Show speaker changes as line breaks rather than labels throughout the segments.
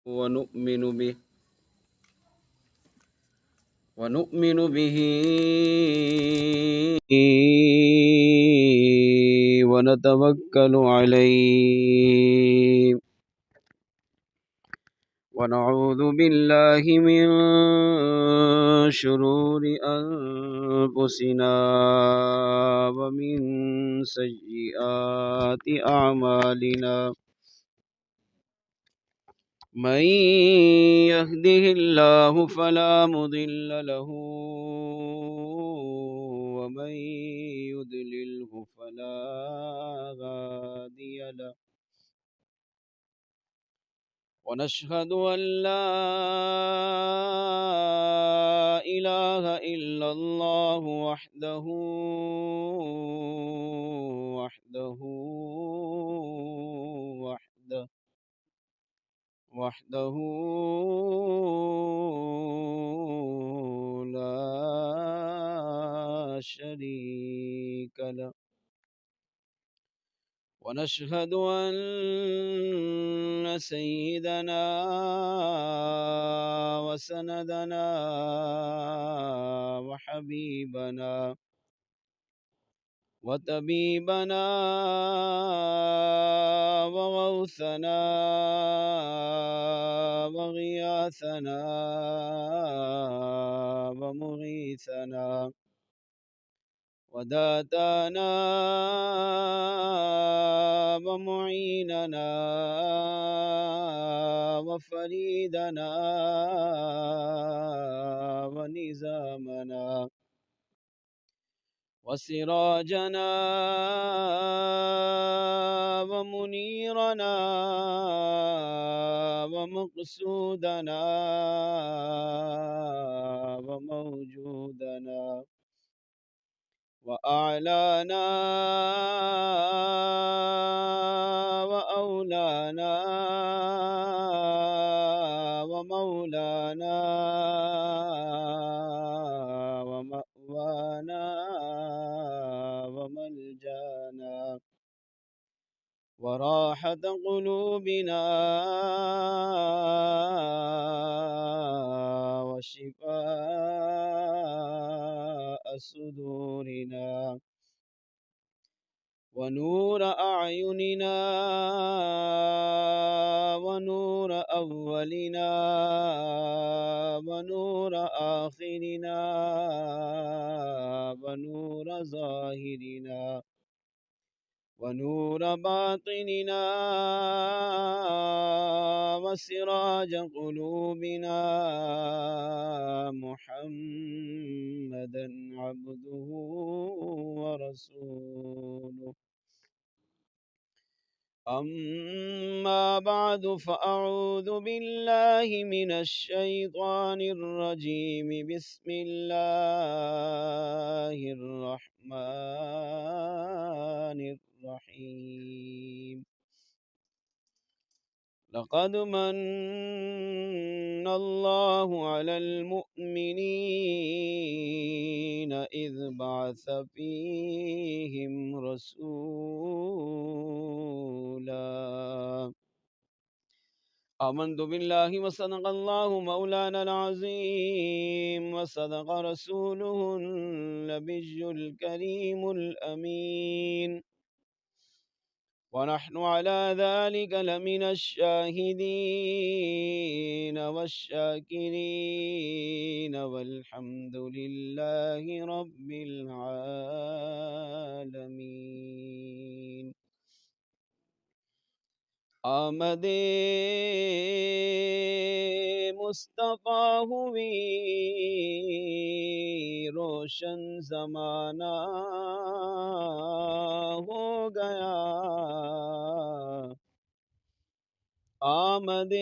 ونؤمن به ونؤمن به ونتوكل عليه ونعوذ بالله من شرور أنفسنا ومن سيئات أعمالنا من يهده الله فلا مضل له ومن يضلله فلا هادي له ونشهد أن لا إله إلا الله وحده وحده لا شريك له ونشهد أن سيدنا وسندنا وحبيبنا وطبيبنا وغوثنا وغياثنا ومغيثنا وداتانا ومعيننا وفريدنا ونزامنا وسراجنا ومنيرنا ومقصودنا وموجودنا وأعلانا وأولانا ومولانا ومأوانا وملجانا وراحة قلوبنا وشفاء صدورنا ونور أعيننا ونور أولنا ونور آخرنا ونور ظاهرنا ونور باطننا وسراج قلوبنا محمدا عبده ورسوله أما بعد فأعوذ بالله من الشيطان الرجيم بسم الله الرحمن الرحيم لقد من الله على المؤمنين إذ بعث فيهم رسولا آمنت بالله وصدق الله مولانا العظيم وصدق رسوله النبي الكريم الأمين ونحن على ذلك لمن الشاهدين والشاكرين والحمد لله رب العالمين آمد مصطفیٰ ہوئی روشن زمانہ ہو گیا آمد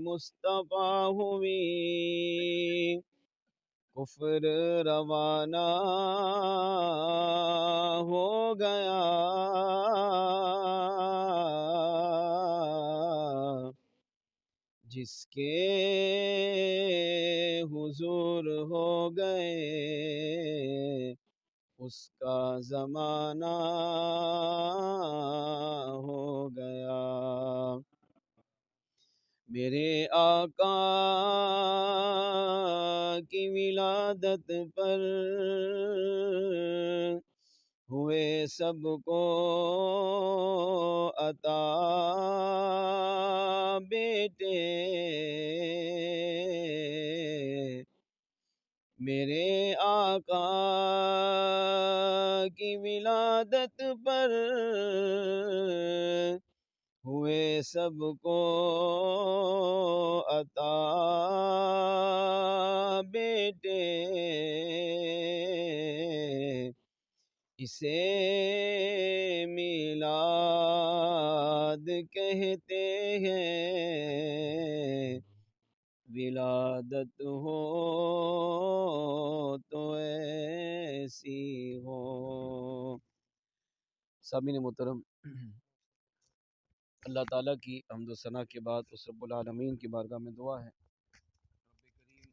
مصطفیٰ ہوئی کفر روانہ ہو گیا جس کے حضور ہو گئے اس کا زمانہ ہو گیا میرے آقا کی ولادت پر ہوئے سب کو عطا بیٹے، میرے آقا کی ولادت پر ہوئے سب کو عطا بیٹے، اسے میلاد کہتے ہیں، ولادت ہو تو ایسی ہو۔ سامعین محترم، اللہ تعالیٰ کی حمد و ثنا کے بعد اس رب العالمین کی بارگاہ میں دعا ہے، رب کریم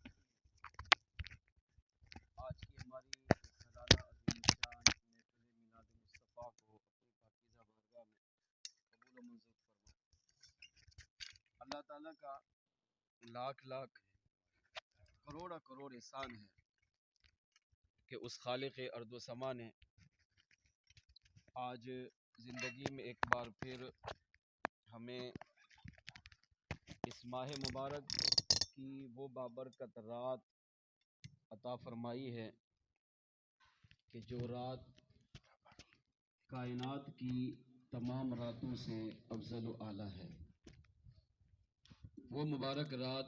آج کی ہماری سالانہ عظیم شان محفل میلاد مصطفیٰ کو اپنی پاکیزہ بارگاہ میں قبول و منظور فرمائے۔ اللہ تعالیٰ کا لاکھ لاکھ کروڑا کروڑ احسان ہے کہ اس خالق ارض و سما نے آج زندگی میں ایک بار پھر ہمیں اس ماہ مبارک کی وہ بابرکت رات عطا فرمائی ہے کہ جو رات کائنات کی تمام راتوں سے افضل و اعلیٰ ہے۔ وہ مبارک رات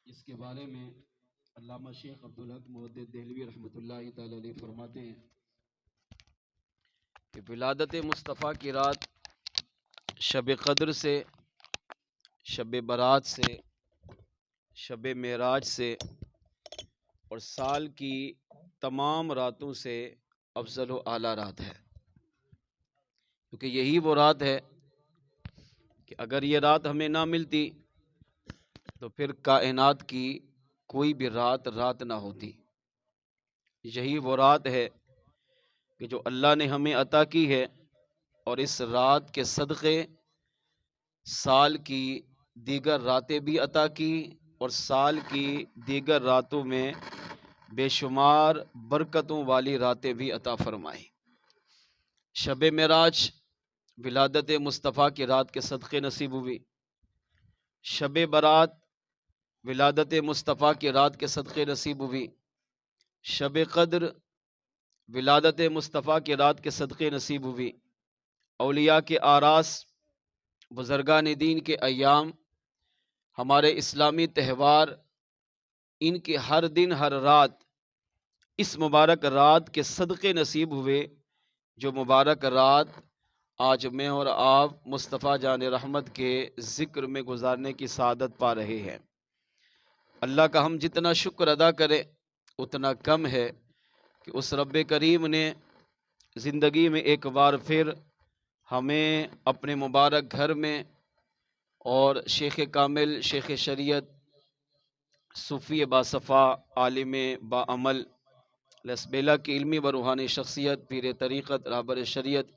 اس کے بارے میں علامہ شیخ عبدالحق محدث دہلوی رحمۃ اللہ تعالی علیہ فرماتے ہیں کہ ولادت مصطفیٰ کی رات شب قدر سے، شب برات سے، شب معراج سے اور سال کی تمام راتوں سے افضل و اعلیٰ رات ہے، کیونکہ یہی وہ رات ہے کہ اگر یہ رات ہمیں نہ ملتی تو پھر کائنات کی کوئی بھی رات نہ ہوتی۔ یہی وہ رات ہے کہ جو اللہ نے ہمیں عطا کی ہے، اور اس رات کے صدقے سال کی دیگر راتیں بھی عطا کی اور سال کی دیگر راتوں میں بے شمار برکتوں والی راتیں بھی عطا فرمائی۔ شب معراج ولادت مصطفیٰ کی رات کے صدقے نصیب ہوئی، شب برات ولادت مصطفیٰ کی رات کے صدقے نصیب ہوئی، شب قدر ولادت مصطفیٰ کی رات کے صدقے نصیب ہوئی۔ اولیاء کے آراس، بزرگان دین کے ایام، ہمارے اسلامی تہوار، ان کے ہر دن ہر رات اس مبارک رات کے صدقے نصیب ہوئے، جو مبارک رات آج میں اور آپ مصطفیٰ جان رحمت کے ذکر میں گزارنے کی سعادت پا رہے ہیں۔ اللہ کا ہم جتنا شکر ادا کریں اتنا کم ہے کہ اس رب کریم نے زندگی میں ایک بار پھر ہمیں اپنے مبارک گھر میں اور شیخ کامل، شیخ شریعت، صوفی باصفا، عالم باعمل، لسبیلا کی علمی و روحانی شخصیت، پیر طریقت، رہبر شریعت،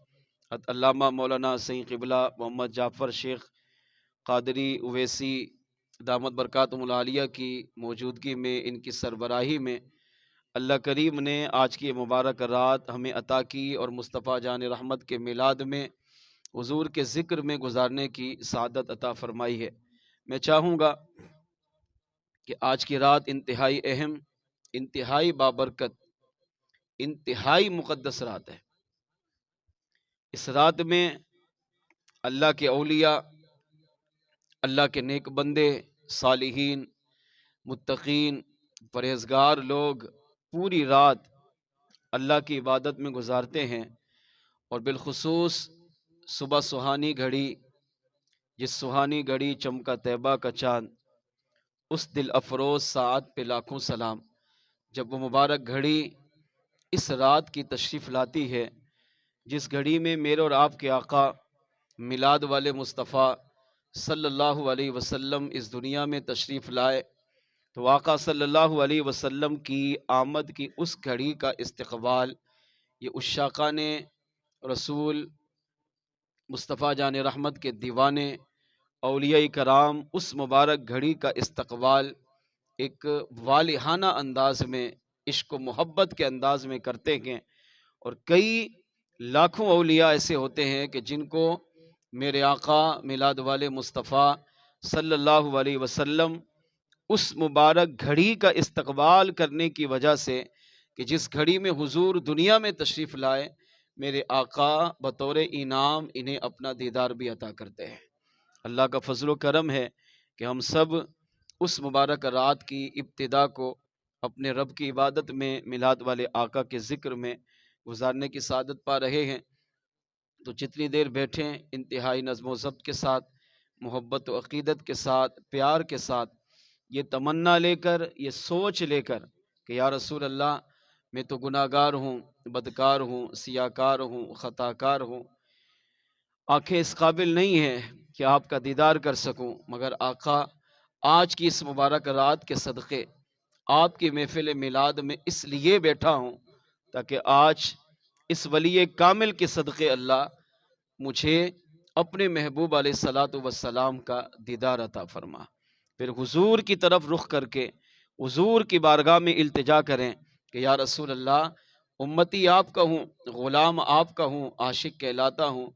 علامہ مولانا سید قبلہ محمد جعفر شیخ قادری اویسی دامت برکاتہم العالیہ کی موجودگی میں، ان کی سربراہی میں اللہ کریم نے آج کی مبارک رات ہمیں عطا کی اور مصطفیٰ جان رحمت کے میلاد میں حضور کے ذکر میں گزارنے کی سعادت عطا فرمائی ہے۔ میں چاہوں گا کہ آج کی رات انتہائی اہم، انتہائی بابرکت، انتہائی مقدس رات ہے۔ اس رات میں اللہ کے اولیاء، اللہ کے نیک بندے، صالحین، متقین، پرہیزگار لوگ پوری رات اللہ کی عبادت میں گزارتے ہیں، اور بالخصوص صبح سہانی گھڑی، جس سہانی گھڑی چمکا طیبہ کا چاند، اس دل افروز ساعت پہ لاکھوں سلام۔ جب وہ مبارک گھڑی اس رات کی تشریف لاتی ہے، جس گھڑی میں میرے اور آپ کے آقا میلاد والے مصطفیٰ صلی اللہ علیہ وسلم اس دنیا میں تشریف لائے، تو آقا صلی اللہ علیہ وسلم کی آمد کی اس گھڑی کا استقبال یہ عشاقان رسول، مصطفیٰ جان رحمت کے دیوانے اولیاء کرام اس مبارک گھڑی کا استقبال ایک والہانہ انداز میں، عشق و محبت کے انداز میں کرتے ہیں، اور کئی لاکھوں اولیاء ایسے ہوتے ہیں کہ جن کو میرے آقا میلاد والے مصطفیٰ صلی اللہ علیہ وسلم اس مبارک گھڑی کا استقبال کرنے کی وجہ سے، کہ جس گھڑی میں حضور دنیا میں تشریف لائے، میرے آقا بطور انعام انہیں اپنا دیدار بھی عطا کرتے ہیں۔ اللہ کا فضل و کرم ہے کہ ہم سب اس مبارک رات کی ابتدا کو اپنے رب کی عبادت میں، میلاد والے آقا کے ذکر میں گزارنے کی سعادت پا رہے ہیں۔ تو جتنی دیر بیٹھیں انتہائی نظم و ضبط کے ساتھ، محبت و عقیدت کے ساتھ، پیار کے ساتھ، یہ تمنا لے کر، یہ سوچ لے کر کہ یا رسول اللہ، میں تو گناہ گار ہوں، بدکار ہوں، سیاکار ہوں، خطا کار ہوں، آنکھیں اس قابل نہیں ہیں کہ آپ کا دیدار کر سکوں، مگر آقا آج کی اس مبارک رات کے صدقے آپ کی محفل میلاد میں اس لیے بیٹھا ہوں تاکہ آج اس ولی کامل کے صدقے اللہ مجھے اپنے محبوب علیہ الصلاۃ والسلام کا دیدار عطا فرما۔ پھر حضور کی طرف رخ کر کے حضور کی بارگاہ میں التجا کریں کہ یا رسول اللہ، امتی آپ کا ہوں، غلام آپ کا ہوں، عاشق کہلاتا ہوں،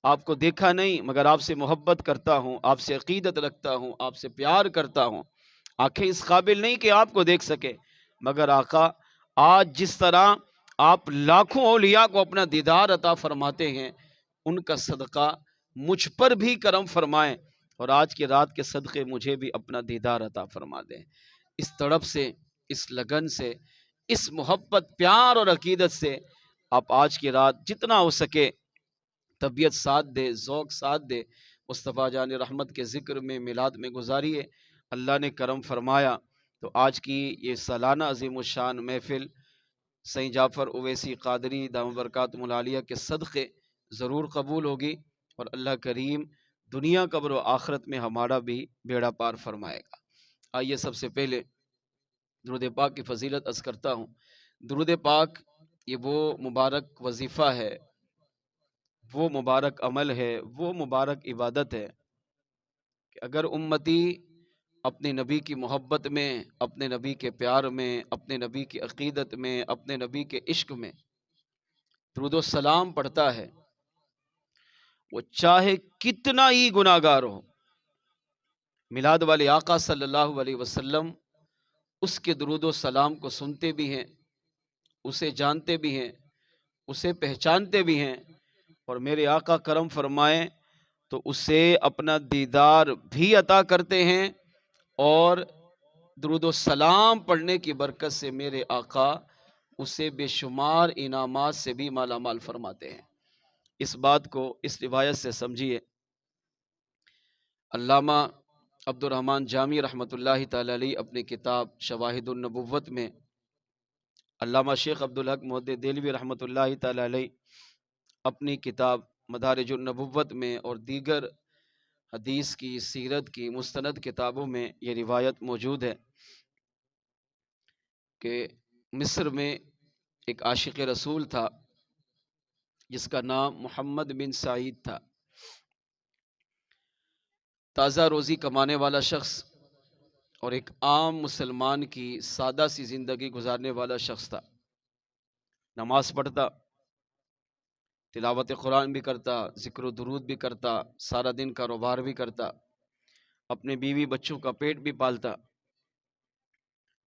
آپ کو دیکھا نہیں مگر آپ سے محبت کرتا ہوں، آپ سے عقیدت رکھتا ہوں، آپ سے پیار کرتا ہوں، آنکھیں اس قابل نہیں کہ آپ کو دیکھ سکے، مگر آقا آج جس طرح آپ لاکھوں اولیاء کو اپنا دیدار عطا فرماتے ہیں، ان کا صدقہ مجھ پر بھی کرم فرمائیں، اور آج کی رات کے صدقے مجھے بھی اپنا دیدار عطا فرما دیں۔ اس تڑپ سے، اس لگن سے، اس محبت، پیار اور عقیدت سے آپ آج کی رات جتنا ہو سکے طبیعت ساتھ دے، ذوق ساتھ دے، مصطفیٰ جان رحمت کے ذکر میں، میلاد میں گزاریے۔ اللہ نے کرم فرمایا تو آج کی یہ سالانہ عظیم الشان محفل سید جعفر اویسی قادری دامت برکاتہ العالیہ کے صدقے ضرور قبول ہوگی، اور اللہ کریم دنیا قبر و آخرت میں ہمارا بھی بیڑا پار فرمائے گا۔ آئیے سب سے پہلے درود پاک کی فضیلت عرض کرتا ہوں۔ درود پاک یہ وہ مبارک وظیفہ ہے، وہ مبارک عمل ہے، وہ مبارک عبادت ہے کہ اگر امتی اپنے نبی کی محبت میں، اپنے نبی کے پیار میں، اپنے نبی کی عقیدت میں، اپنے نبی کے عشق میں درود و سلام پڑھتا ہے، وہ چاہے کتنا ہی گناہ گار ہو، میلاد والے آقا صلی اللہ علیہ وسلم اس کے درود و سلام کو سنتے بھی ہیں، اسے جانتے بھی ہیں، اسے پہچانتے بھی ہیں، اور میرے آقا کرم فرمائیں تو اسے اپنا دیدار بھی عطا کرتے ہیں، اور درود و سلام پڑھنے کی برکت سے میرے آقا اسے بے شمار انعامات سے بھی مالا مال فرماتے ہیں۔ اس بات کو اس روایت سے سمجھیے۔ علامہ عبد الرحمن جامی رحمۃ اللہ تعالی علیہ اپنی کتاب شواہد النبوت میں، علامہ شیخ عبدالحق محدث دہلوی رحمۃ اللہ تعالی علیہ اپنی کتاب مدارج النبوت میں، اور دیگر حدیث کی، سیرت کی مستند کتابوں میں یہ روایت موجود ہے کہ مصر میں ایک عاشق رسول تھا جس کا نام محمد بن سعید تھا۔ تازہ روزی کمانے والا شخص اور ایک عام مسلمان کی سادہ سی زندگی گزارنے والا شخص تھا۔ نماز پڑھتا، تلاوت قرآن بھی کرتا، ذکر و درود بھی کرتا، سارا دن کاروبار بھی کرتا، اپنے بیوی بچوں کا پیٹ بھی پالتا،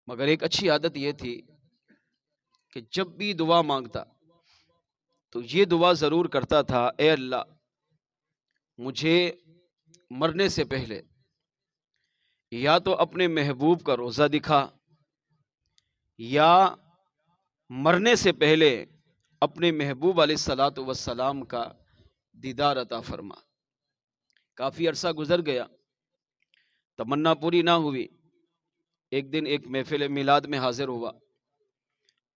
مگر ایک اچھی عادت یہ تھی کہ جب بھی دعا مانگتا تو یہ دعا ضرور کرتا تھا، اے اللہ مجھے مرنے سے پہلے یا تو اپنے محبوب کا روزہ دکھا، یا مرنے سے پہلے اپنے محبوب علیہ الصلاۃ والسلام کا دیدار عطا فرما۔ کافی عرصہ گزر گیا، تمنا پوری نہ ہوئی۔ ایک دن ایک محفل میلاد میں حاضر ہوا،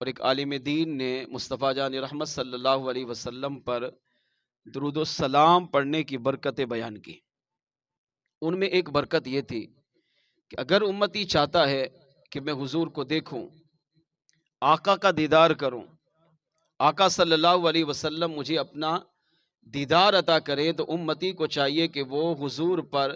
اور ایک عالم دین نے مصطفیٰ جان رحمت صلی اللہ علیہ وسلم پر درود و سلام پڑھنے کی برکتیں بیان کی۔ ان میں ایک برکت یہ تھی کہ اگر امتی چاہتا ہے کہ میں حضور کو دیکھوں، آقا کا دیدار کروں، آقا صلی اللہ علیہ وسلم مجھے اپنا دیدار عطا کرے، تو امتی کو چاہیے کہ وہ حضور پر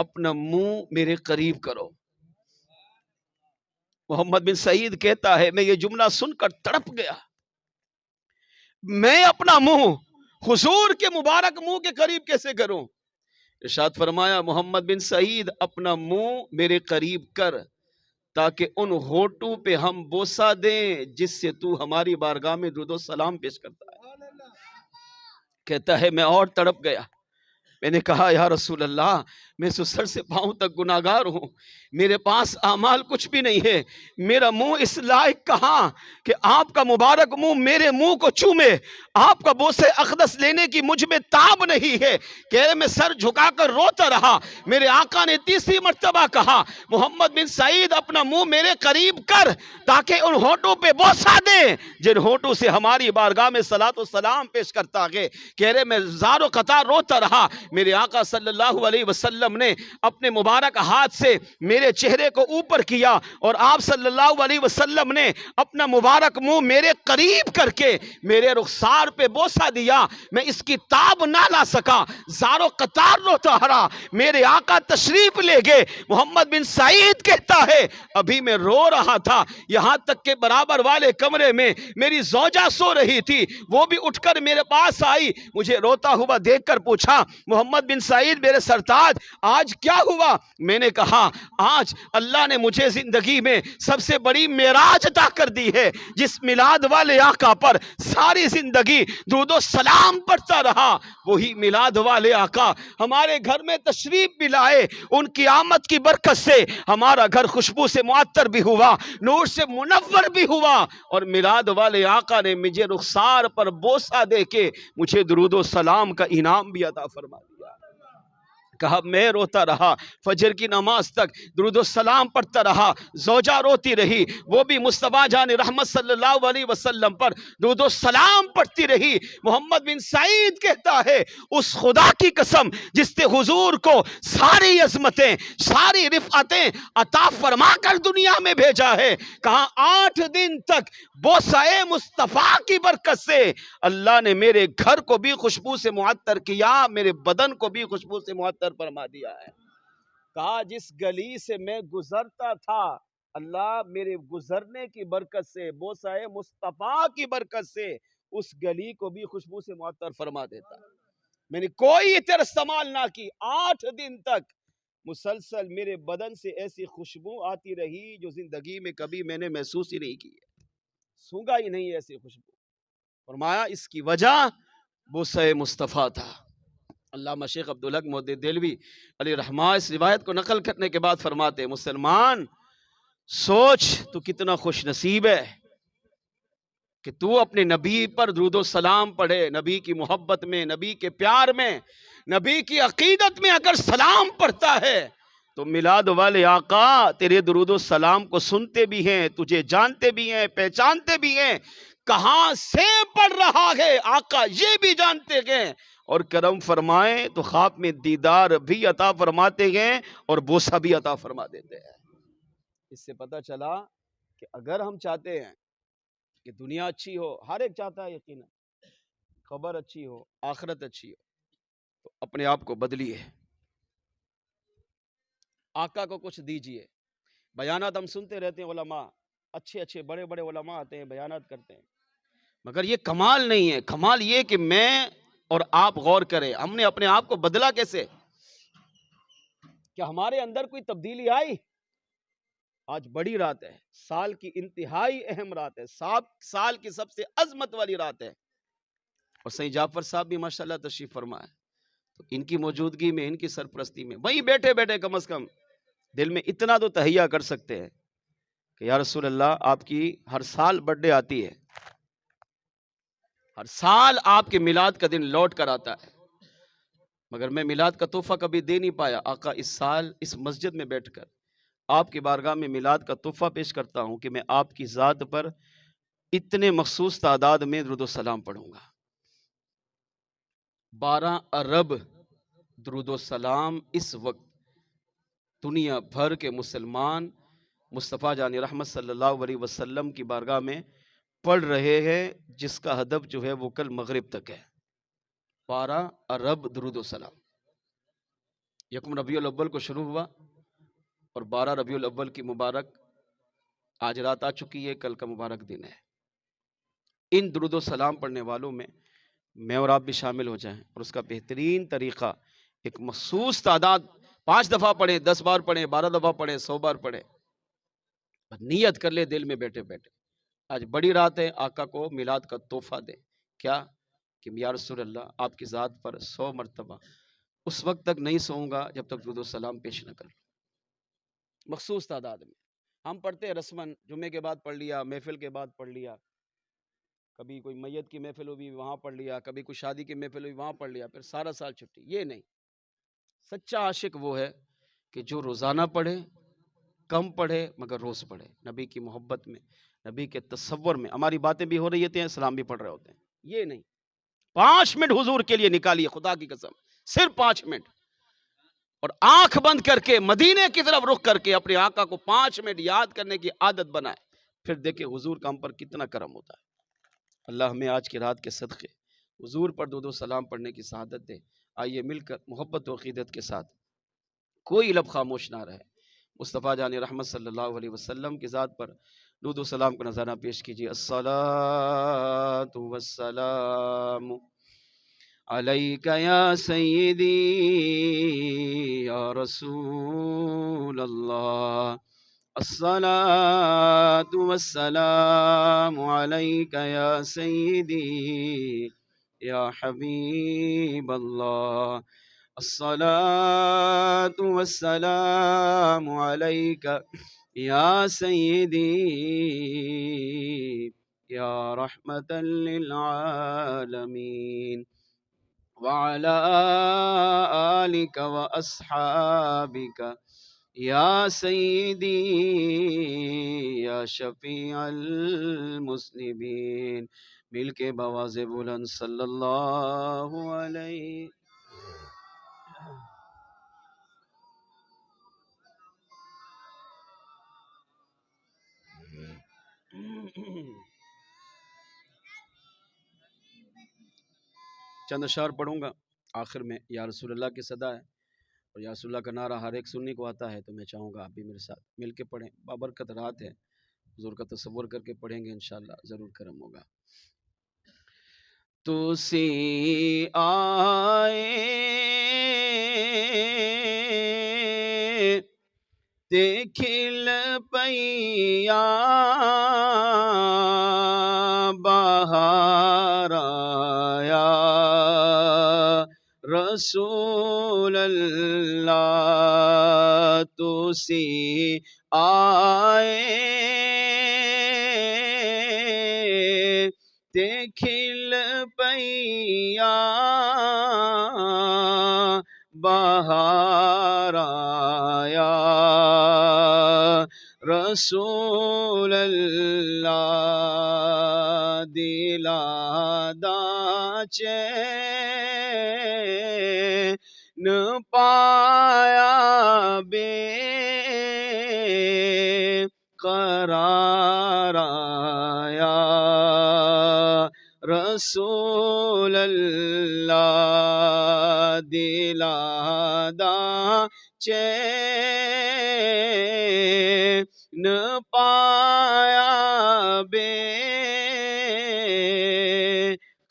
اپنا منہ میرے قریب کرو۔ محمد بن سعید کہتا ہے میں یہ جملہ سن کر تڑپ گیا، میں اپنا منہ حضور کے مبارک منہ کے قریب کیسے کروں؟ ارشاد فرمایا محمد بن سعید اپنا منہ میرے قریب کر تاکہ ان ہونٹوں پہ ہم بوسہ دیں جس سے تو ہماری بارگاہ میں درود و سلام پیش کرتا ہے۔ کہتا ہے میں اور تڑپ گیا، میں نے کہا یا رسول اللہ میں سر سے پاؤں تک گناہگار ہوں، میرے پاس اعمال کچھ بھی نہیں ہے، میرا منہ اس لائق کہاں کہ آپ کا مبارک منہ میرے منہ کو چومے، آپ کا بوسے اقدس لینے کی مجھ میں تاب نہیں ہے۔ کہ میں سر جھکا کر روتا رہا، میرے آقا نے تیسری مرتبہ کہا محمد بن سعید اپنا منہ میرے قریب کر تاکہ ان ہونٹوں پہ بوسہ دیں جن ہونٹوں سے ہماری بارگاہ میں صلاۃ و سلام پیش کرتا ہے۔ کہہ رہے میں زار و قطار روتا رہا، میرے آقا صلی اللہ علیہ وسلم نے اپنے مبارک ہاتھ سے میرے چہرے کو اوپر کیا اور آپ صلی اللہ علیہ وسلم نے اپنا مبارک منہ میرے قریب کر کے میرے رخسار پہ بوسہ دیا۔ میں اس کی تاب نہ لا سکا، زار و قطار روتا رہا، میرے آقا تشریف لے گئے۔ محمد بن سعید کہتا ہے ابھی میں رو رہا تھا، یہاں تک کہ برابر والے کمرے میں میری زوجہ سو رہی تھی، وہ بھی اٹھ کر میرے پاس آئی، مجھے روتا ہوا دیکھ کر پوچھا محمد بن سعید میرے سرتاج آج کیا ہوا؟ میں نے کہا آج اللہ نے مجھے زندگی میں سب سے بڑی معراج عطا کر دی ہے، جس میلاد والے آقا پر ساری زندگی درود و سلام پڑھتا رہا، وہی میلاد والے آقا ہمارے گھر میں تشریف بھی لائے، ان کی آمد کی برکت سے ہمارا گھر خوشبو سے معطر بھی ہوا، نور سے منور بھی ہوا، اور میلاد والے آقا نے مجھے رخسار پر بوسہ دے کے مجھے درود و سلام کا انعام بھی عطا فرما دیا۔ کہا میں روتا رہا، فجر کی نماز تک درود و سلام پڑھتا رہا، زوجہ روتی رہی، وہ بھی مصطفیٰ جان رحمت صلی اللہ علیہ وسلم پر درود و سلام پڑھتی رہی۔ محمد بن سعید کہتا ہے اس خدا کی قسم جس نے حضور کو ساری عظمتیں ساری رفعتیں عطا فرما کر دنیا میں بھیجا ہے، کہا 8 دن تک بوسہ مصطفیٰ کی برکت سے اللہ نے میرے گھر کو بھی خوشبو سے معطر کیا، میرے بدن کو بھی خوشبو سے معطر فرما دیا ہے۔ کہا جس گلی سے میں گزرتا تھا اللہ میرے گزرنے کی برکت سے بوسہ مصطفیٰ کی برکت سے اس گلی کو بھی خوشبو سے معطر فرما دیتا۔ میں نے کوئی عطر استعمال نہ کی، 8 دن تک مسلسل میرے بدن سے ایسی خوشبو آتی رہی جو زندگی میں کبھی میں نے محسوس ہی نہیں کی ہے، سونگا ہی نہیں ایسی خوشبو۔ فرمایا اس کی وجہ بوسہ مصطفیٰ تھا۔ علامہ شیخ عبدالحق محدث دہلوی علیہ رحمہ اس روایت کو نقل کرنے کے بعد فرماتے ہیں مسلمان سوچ تو کتنا خوش نصیب ہے کہ تو اپنے نبی پر درود و سلام پڑھے، نبی کی محبت میں، نبی کے پیار میں، نبی کی عقیدت میں اگر سلام پڑھتا ہے تو میلاد والے آقا تیرے درود و سلام کو سنتے بھی ہیں، تجھے جانتے بھی ہیں، پہچانتے بھی ہیں، کہاں سے پڑھ رہا ہے آقا یہ بھی جانتے گئے، اور کرم فرمائیں تو خواب میں دیدار بھی عطا فرماتے گئے اور بوسہ بھی عطا فرما دیتے ہیں۔ اس سے پتہ چلا کہ اگر ہم چاہتے ہیں کہ دنیا اچھی ہو، ہر ایک چاہتا ہے یقینا، خبر اچھی ہو، آخرت اچھی ہو، تو اپنے آپ کو بدلیے، آقا کو کچھ دیجئے۔ بیانات ہم سنتے رہتے ہیں، علماء اچھے اچھے بڑے بڑے علماء آتے ہیں بیانات کرتے ہیں، مگر یہ کمال نہیں ہے۔ کمال یہ کہ میں اور آپ غور کریں ہم نے اپنے آپ کو بدلا کیسے، کیا ہمارے اندر کوئی تبدیلی آئی؟ آج بڑی رات ہے، سال کی انتہائی اہم رات ہے، سال کی سب سے عظمت والی رات ہے، اور سید جعفر صاحب بھی ماشاءاللہ تشریف فرما ہے، تو ان کی موجودگی میں، ان کی سرپرستی میں وہیں بیٹھے بیٹھے کم از کم دل میں اتنا تو تہیہ کر سکتے ہیں کہ یا رسول اللہ آپ کی ہر سال برتھ ڈے آتی ہے، ہر سال آپ کے میلاد کا دن لوٹ کر آتا ہے، مگر میں میلاد کا تحفہ کبھی دے نہیں پایا۔ آقا اس سال اس مسجد میں بیٹھ کر آپ کی بارگاہ میں میلاد کا تحفہ پیش کرتا ہوں کہ میں آپ کی ذات پر اتنے مخصوص تعداد میں درود و سلام پڑھوں گا۔ 12 ارب درود و سلام اس وقت دنیا بھر کے مسلمان مصطفیٰ جان رحمت صلی اللہ علیہ وسلم کی بارگاہ میں پڑھ رہے ہیں، جس کا ہدف جو ہے وہ کل مغرب تک ہے۔ 12 ارب درود و سلام۔ یکم ربیع الاول کو شروع ہوا اور 12 ربیع الاول کی مبارک آج رات آ چکی ہے، کل کا مبارک دن ہے۔ ان درود و سلام پڑھنے والوں میں اور آپ بھی شامل ہو جائیں، اور اس کا بہترین طریقہ ایک مخصوص تعداد 5 دفعہ پڑھیں، 10 بار پڑھیں، 12 دفعہ پڑھیں، 100 بار پڑھیں، اور نیت کر لے دل میں بیٹھے بیٹھے آج بڑی رات ہے، آقا کو میلاد کا تحفہ دیں۔ کیا کہ یا رسول اللہ آپ کی ذات پر 100 مرتبہ اس وقت تک نہیں سوؤں گا جب تک درود و سلام پیش نہ کر لوں۔ مخصوص تعداد میں ہم پڑھتے ہیں رسمن، جمعے کے بعد پڑھ لیا، محفل کے بعد پڑھ لیا، کبھی کوئی میت کی محفل ہوئی وہاں پڑھ لیا، کبھی کوئی شادی کی محفل ہوئی وہاں پڑھ لیا، پھر سارا سال چھٹی۔ یہ نہیں، سچا عاشق وہ ہے کہ جو روزانہ پڑھے، کم پڑھے مگر روز پڑھے، نبی کی محبت میں، نبی کے تصور میں۔ ہماری باتیں بھی ہو رہی ہوتی ہیں، سلام بھی پڑھ رہے ہوتے ہیں۔ یہ نہیں، 5 منٹ حضور کے لیے نکالیے، خدا کی قسم صرف 5 منٹ، اور آنکھ بند کر کے مدینے کی طرف رخ کر کے اپنے آقا کو 5 منٹ یاد کرنے کی عادت بنائے، پھر دیکھیں حضور کا ہم پر کتنا کرم ہوتا ہے۔ اللہ ہمیں آج کی رات کے صدقے حضور پر درود و سلام پڑھنے کی سعادت دے۔ آئیے مل کر محبت و عقیدت کے ساتھ کوئی لب خاموش نہ رہے، مصطفیٰ جان رحمت صلی اللہ علیہ وسلم کی ذات پر درود و سلام کا نذرانہ پیش کیجیے۔ الصلاۃ والسلام علیک یا سیدی یا رسول اللہ، الصلاۃ والسلام علیک یا سیدی یا حبیب اللہ، الصلاۃ والسلام علیک یا سیدی یا رحمت للعالمین، وعلی آلک واصحابک یا سیدی یا شفیع المذنبین۔ مل کے بواز بلند صلی اللہ علیہ۔ چند اشعار پڑھوں گا، آخر میں یا رسول اللہ کی صدا ہے، اور یا رسول اللہ کا نعرہ ہر ایک سننے کو آتا ہے، تو میں چاہوں گا آپ بھی میرے ساتھ مل کے پڑھیں۔ بابرکت رات ہے، حضور کا تصور کر کے پڑھیں گے، انشاءاللہ ضرور کرم ہوگا۔ تو سی آئے دیکھل پیا بہار آیا رسول اللہ، تو سی آئے دیکھل پیا بہار آیا رسول اللہ، دلا دا چین پایا بے قرار آیا رسول اللہ، دلا دا چین پایا بے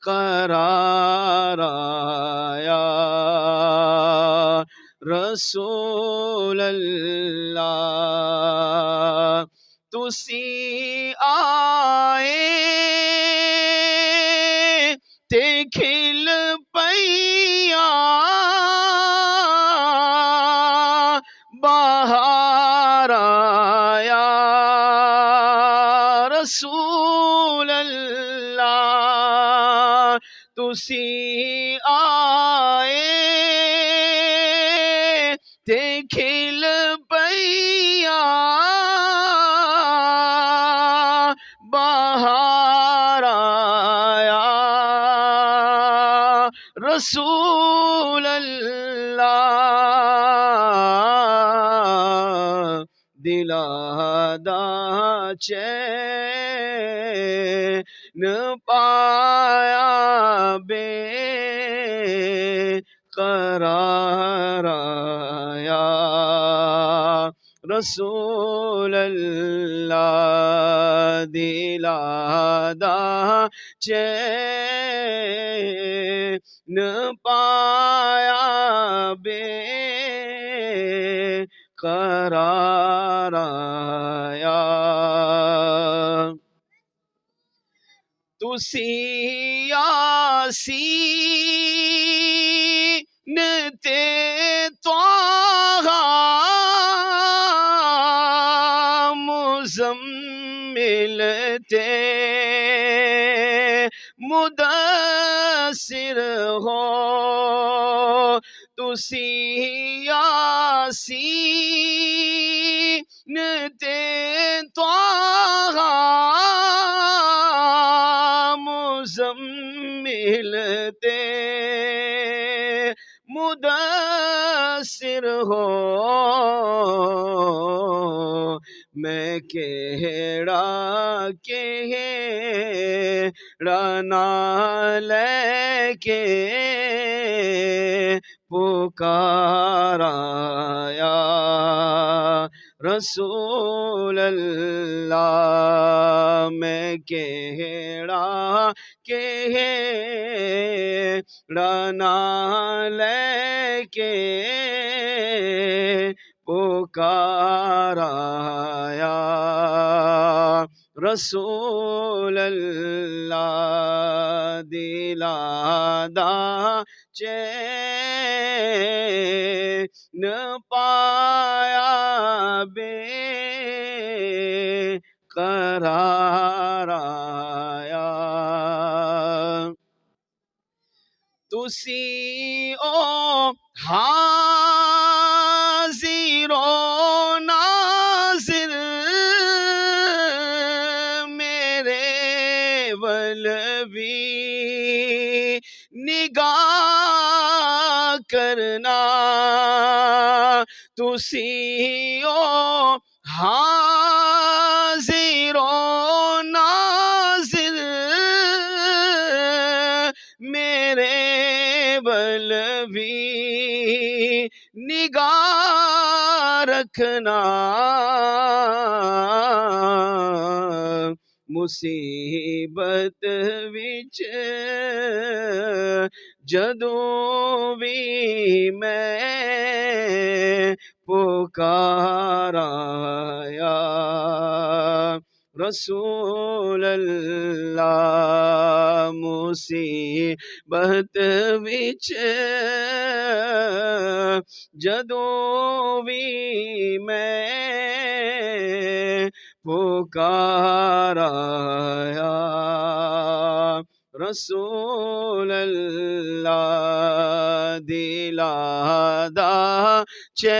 قرار آیا رسول اللہ، تسی آئے تے کھل پیا بہار آیا رسول اللہ، تسی آئے تے کھل پیا بہار آیا رسول اللہ، دلا دا چین پایا بے قرار رسول اللہ دلادا چین پایا بے قرار آیا تسی یاسین تے طٰہٰ مزمل تے مدثر ہو تسی یاسین تے طٰہٰ مزمل تے مدثر ہو میں کیڑا نام لے کے پکارایا رسول اللہ میں کیڑا نام لے کے پکارایا رسول اللہ دلادا چین پایا بے قرار آیا تسی او حاضر و ناظر میرے ول بھی نگاہ کرنا تسی او حاضر و ناظر میرے ول بھی نگاہ رکھنا مصیبت وچ جدوں بھی میں پکارایا رسول اللہ مصیبت وچ جدوں بھی میں پکارایا رسول اللہ دلادا چین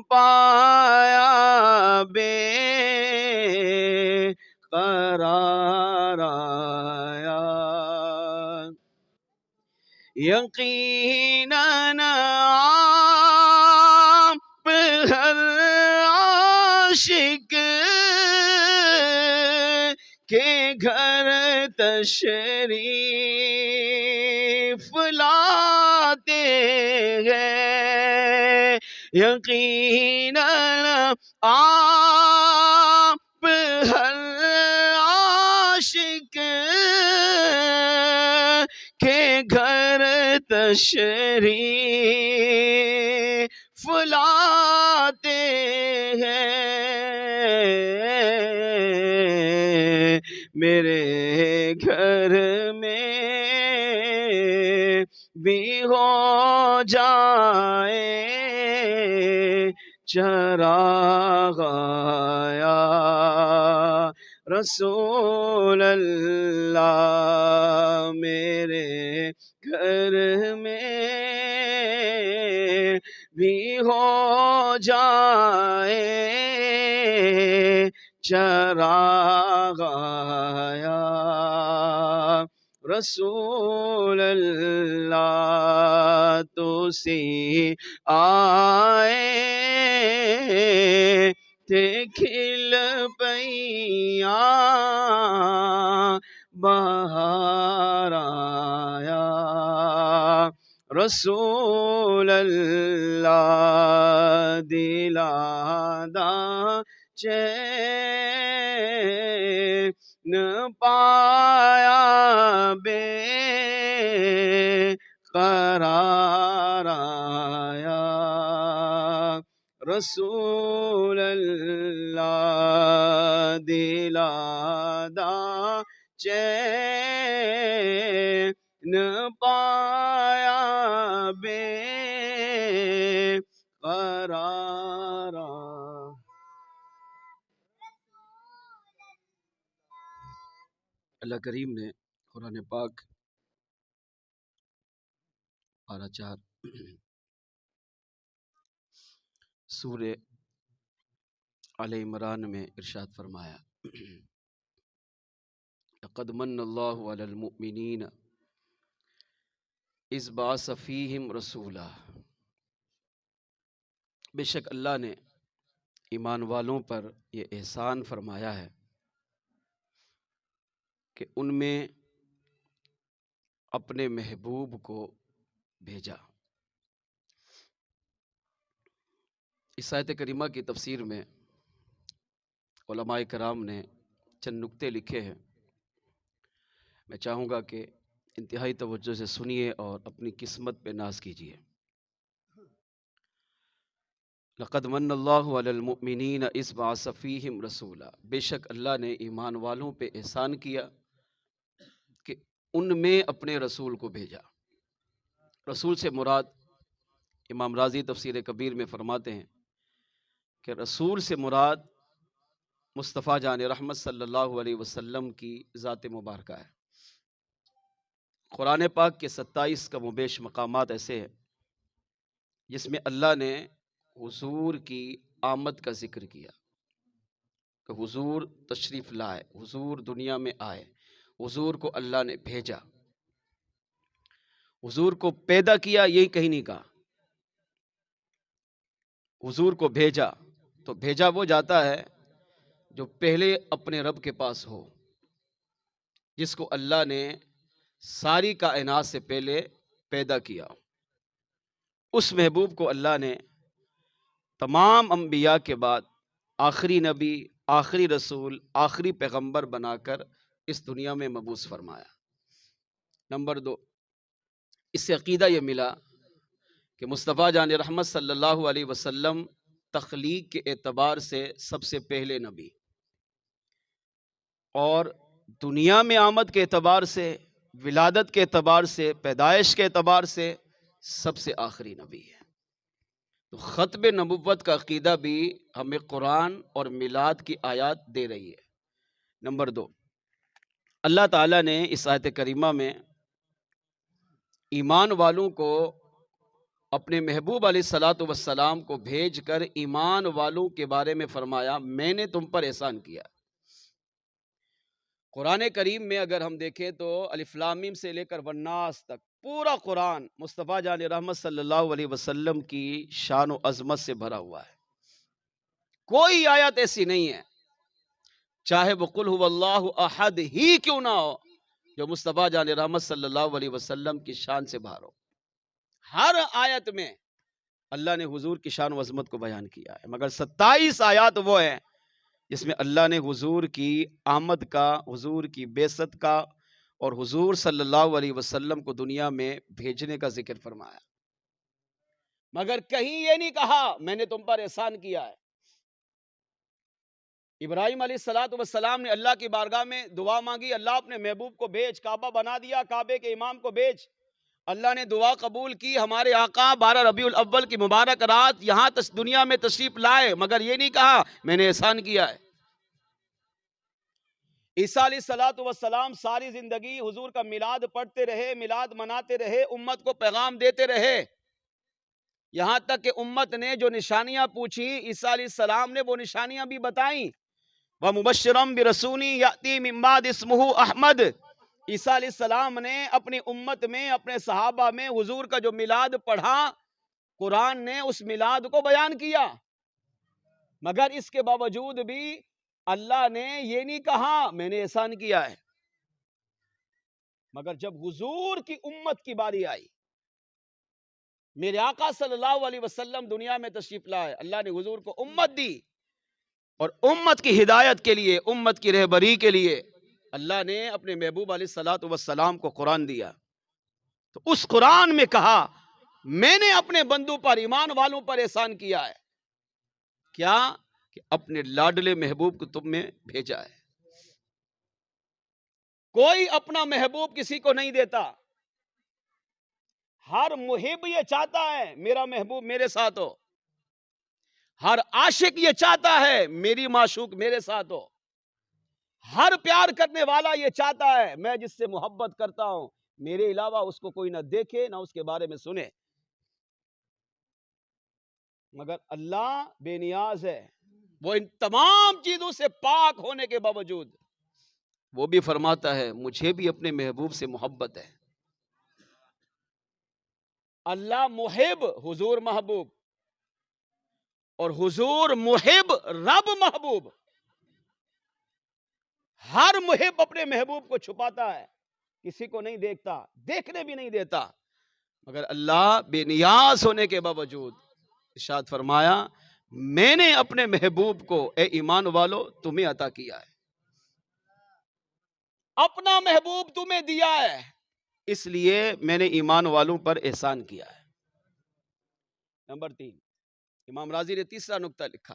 پایا بے قرار آیا یقیناً آپ ہر عاشق کے گھر تشریف لاتے ہیں یقیناً آپ ہر عاشق کے گھر تشریف لاتے ہیں میرے گھر میں بھی ہو جائے چراغ آیا رسول اللہ میرے گھر میں بھی ہو جائے چراغ آیا رسول اللہ تسی آئے تے کھل پیاں بہار آیا رسول اللہ دلادا چین پایا بے قرار آیا رسول اللہ دلادا چین پایا بے قرار اللہ کریم نے قرآن پاک پارہ 4 سورہ آل عمران میں ارشاد فرمایا لقد من اللہ علی المؤمنین اذ بعث فیہم رسولا، بے شک اللہ نے ایمان والوں پر یہ احسان فرمایا ہے کہ ان میں اپنے محبوب کو بھیجا۔ اس آیت کریمہ کی تفسیر میں علماء کرام نے چند نکتے لکھے ہیں، میں چاہوں گا کہ انتہائی توجہ سے سنیے اور اپنی قسمت پہ ناز کیجیے۔ لقد من اللہ علی المؤمنین اذ بعث فیہم رسولا، بے شک اللہ نے ایمان والوں پہ احسان کیا کہ ان میں اپنے رسول کو بھیجا۔ رسول سے مراد امام رازی تفسیر کبیر میں فرماتے ہیں کہ رسول سے مراد مصطفیٰ جان رحمت صلی اللہ علیہ وسلم کی ذات مبارکہ ہے۔ قرآن پاک کے 27 کم و بیش مقامات ایسے ہیں جس میں اللہ نے حضور کی آمد کا ذکر کیا کہ حضور تشریف لائے، حضور دنیا میں آئے، حضور کو اللہ نے بھیجا، حضور کو پیدا کیا، یہی کہیں نہیں کہا۔ حضور کو بھیجا تو بھیجا وہ جاتا ہے جو پہلے اپنے رب کے پاس ہو، جس کو اللہ نے ساری کائنات سے پہلے پیدا کیا۔ اس محبوب کو اللہ نے تمام انبیاء کے بعد آخری نبی، آخری رسول، آخری پیغمبر بنا کر اس دنیا میں مبعوث فرمایا۔ نمبر 2، اس سے عقیدہ یہ ملا کہ مصطفیٰ جان رحمت صلی اللہ علیہ وسلم تخلیق کے اعتبار سے سب سے پہلے نبی، اور دنیا میں آمد کے اعتبار سے، ولادت کے اعتبار سے، پیدائش کے اعتبار سے سب سے آخری نبی ہے۔ تو ختم نبوت کا عقیدہ بھی ہمیں قرآن اور میلاد کی آیات دے رہی ہے۔ نمبر 2، اللہ تعالیٰ نے اس آیت کریمہ میں ایمان والوں کو اپنے محبوب علیہ الصلاۃ والسلام کو بھیج کر ایمان والوں کے بارے میں فرمایا میں نے تم پر احسان کیا۔ قرآن کریم میں اگر ہم دیکھیں تو الف لام میم سے لے کر والناس تک پورا قرآن مصطفیٰ جان رحمت صلی اللہ علیہ وسلم کی شان و عظمت سے بھرا ہوا ہے۔ کوئی آیت ایسی نہیں ہے، چاہے وہ قل هو اللہ احد ہی کیوں نہ ہو، جو مصطفیٰ جان رحمت صلی اللہ علیہ وسلم کی شان سے باہر ہو۔ ہر آیت میں اللہ نے حضور کی شان و عظمت کو بیان کیا ہے، مگر 27 آیات وہ ہیں جس میں اللہ نے حضور کی آمد کا، حضور کی بعثت کا اور حضور صلی اللہ علیہ وسلم کو دنیا میں بھیجنے کا ذکر فرمایا، مگر کہیں یہ نہیں کہا میں نے تم پر احسان کیا ہے۔ ابراہیم علیہ السلام نے اللہ کی بارگاہ میں دعا مانگی، اللہ اپنے محبوب کو بھیج، کعبہ بنا دیا، کعبے کے امام کو بھیج۔ اللہ نے دعا قبول کی، ہمارے آقا 12 ربیع الاول کی مبارک رات یہاں دنیا میں تشریف لائے، مگر یہ نہیں کہا میں نے احسان کیا ہے۔ عیسیٰ علیہ السلام ساری زندگی حضور کا میلاد پڑھتے رہے، میلاد مناتے رہے، امت کو پیغام دیتے رہے، یہاں تک کہ امت نے جو نشانیاں پوچھی عیسیٰ علیہ السلام نے وہ نشانیاں بھی بتائیں۔ وَمُبَشِّرًا بِرَسُولٍ يَأْتِي مِن بَعْدِهِ اسْمُهُ احمد۔ عیسیٰ علیہ السلام نے اپنی امت میں، اپنے صحابہ میں حضور کا جو میلاد پڑھا، قرآن نے اس میلاد کو بیان کیا، مگر اس کے باوجود بھی اللہ نے یہ نہیں کہا میں نے احسان کیا ہے۔ مگر جب حضور کی امت کی باری آئی، میرے آقا صلی اللہ علیہ وسلم دنیا میں تشریف لائے، اللہ نے حضور کو امت دی، اور امت کی ہدایت کے لیے، امت کی رہبری کے لیے اللہ نے اپنے محبوب علیہ الصلوۃ والسلام کو قرآن دیا۔ تو اس قرآن میں کہا میں نے اپنے بندوں پر، ایمان والوں پر احسان کیا ہے، کیا کہ اپنے لاڈلے محبوب کو تم میں بھیجا ہے۔ کوئی اپنا محبوب کسی کو نہیں دیتا، ہر محب یہ چاہتا ہے میرا محبوب میرے ساتھ ہو، ہر عاشق یہ چاہتا ہے میری معشوق میرے ساتھ ہو، ہر پیار کرنے والا یہ چاہتا ہے میں جس سے محبت کرتا ہوں میرے علاوہ اس کو کوئی نہ دیکھے نہ اس کے بارے میں سنے۔ مگر اللہ بے نیاز ہے، وہ ان تمام چیزوں سے پاک ہونے کے باوجود وہ بھی فرماتا ہے مجھے بھی اپنے محبوب سے محبت ہے۔ اللہ محب، حضور محبوب، اور حضور محب، رب محبوب۔ ہر محب اپنے محبوب کو چھپاتا ہے، کسی کو نہیں دیکھتا، دیکھنے بھی نہیں دیتا، مگر اللہ بے نیاز ہونے کے باوجود ارشاد فرمایا میں نے اپنے محبوب کو اے ایمان والو تمہیں عطا کیا ہے، اپنا محبوب تمہیں دیا ہے، اس لیے میں نے ایمان والوں پر احسان کیا ہے۔ نمبر 3، امام راضی نے تیسرا نقطہ لکھا،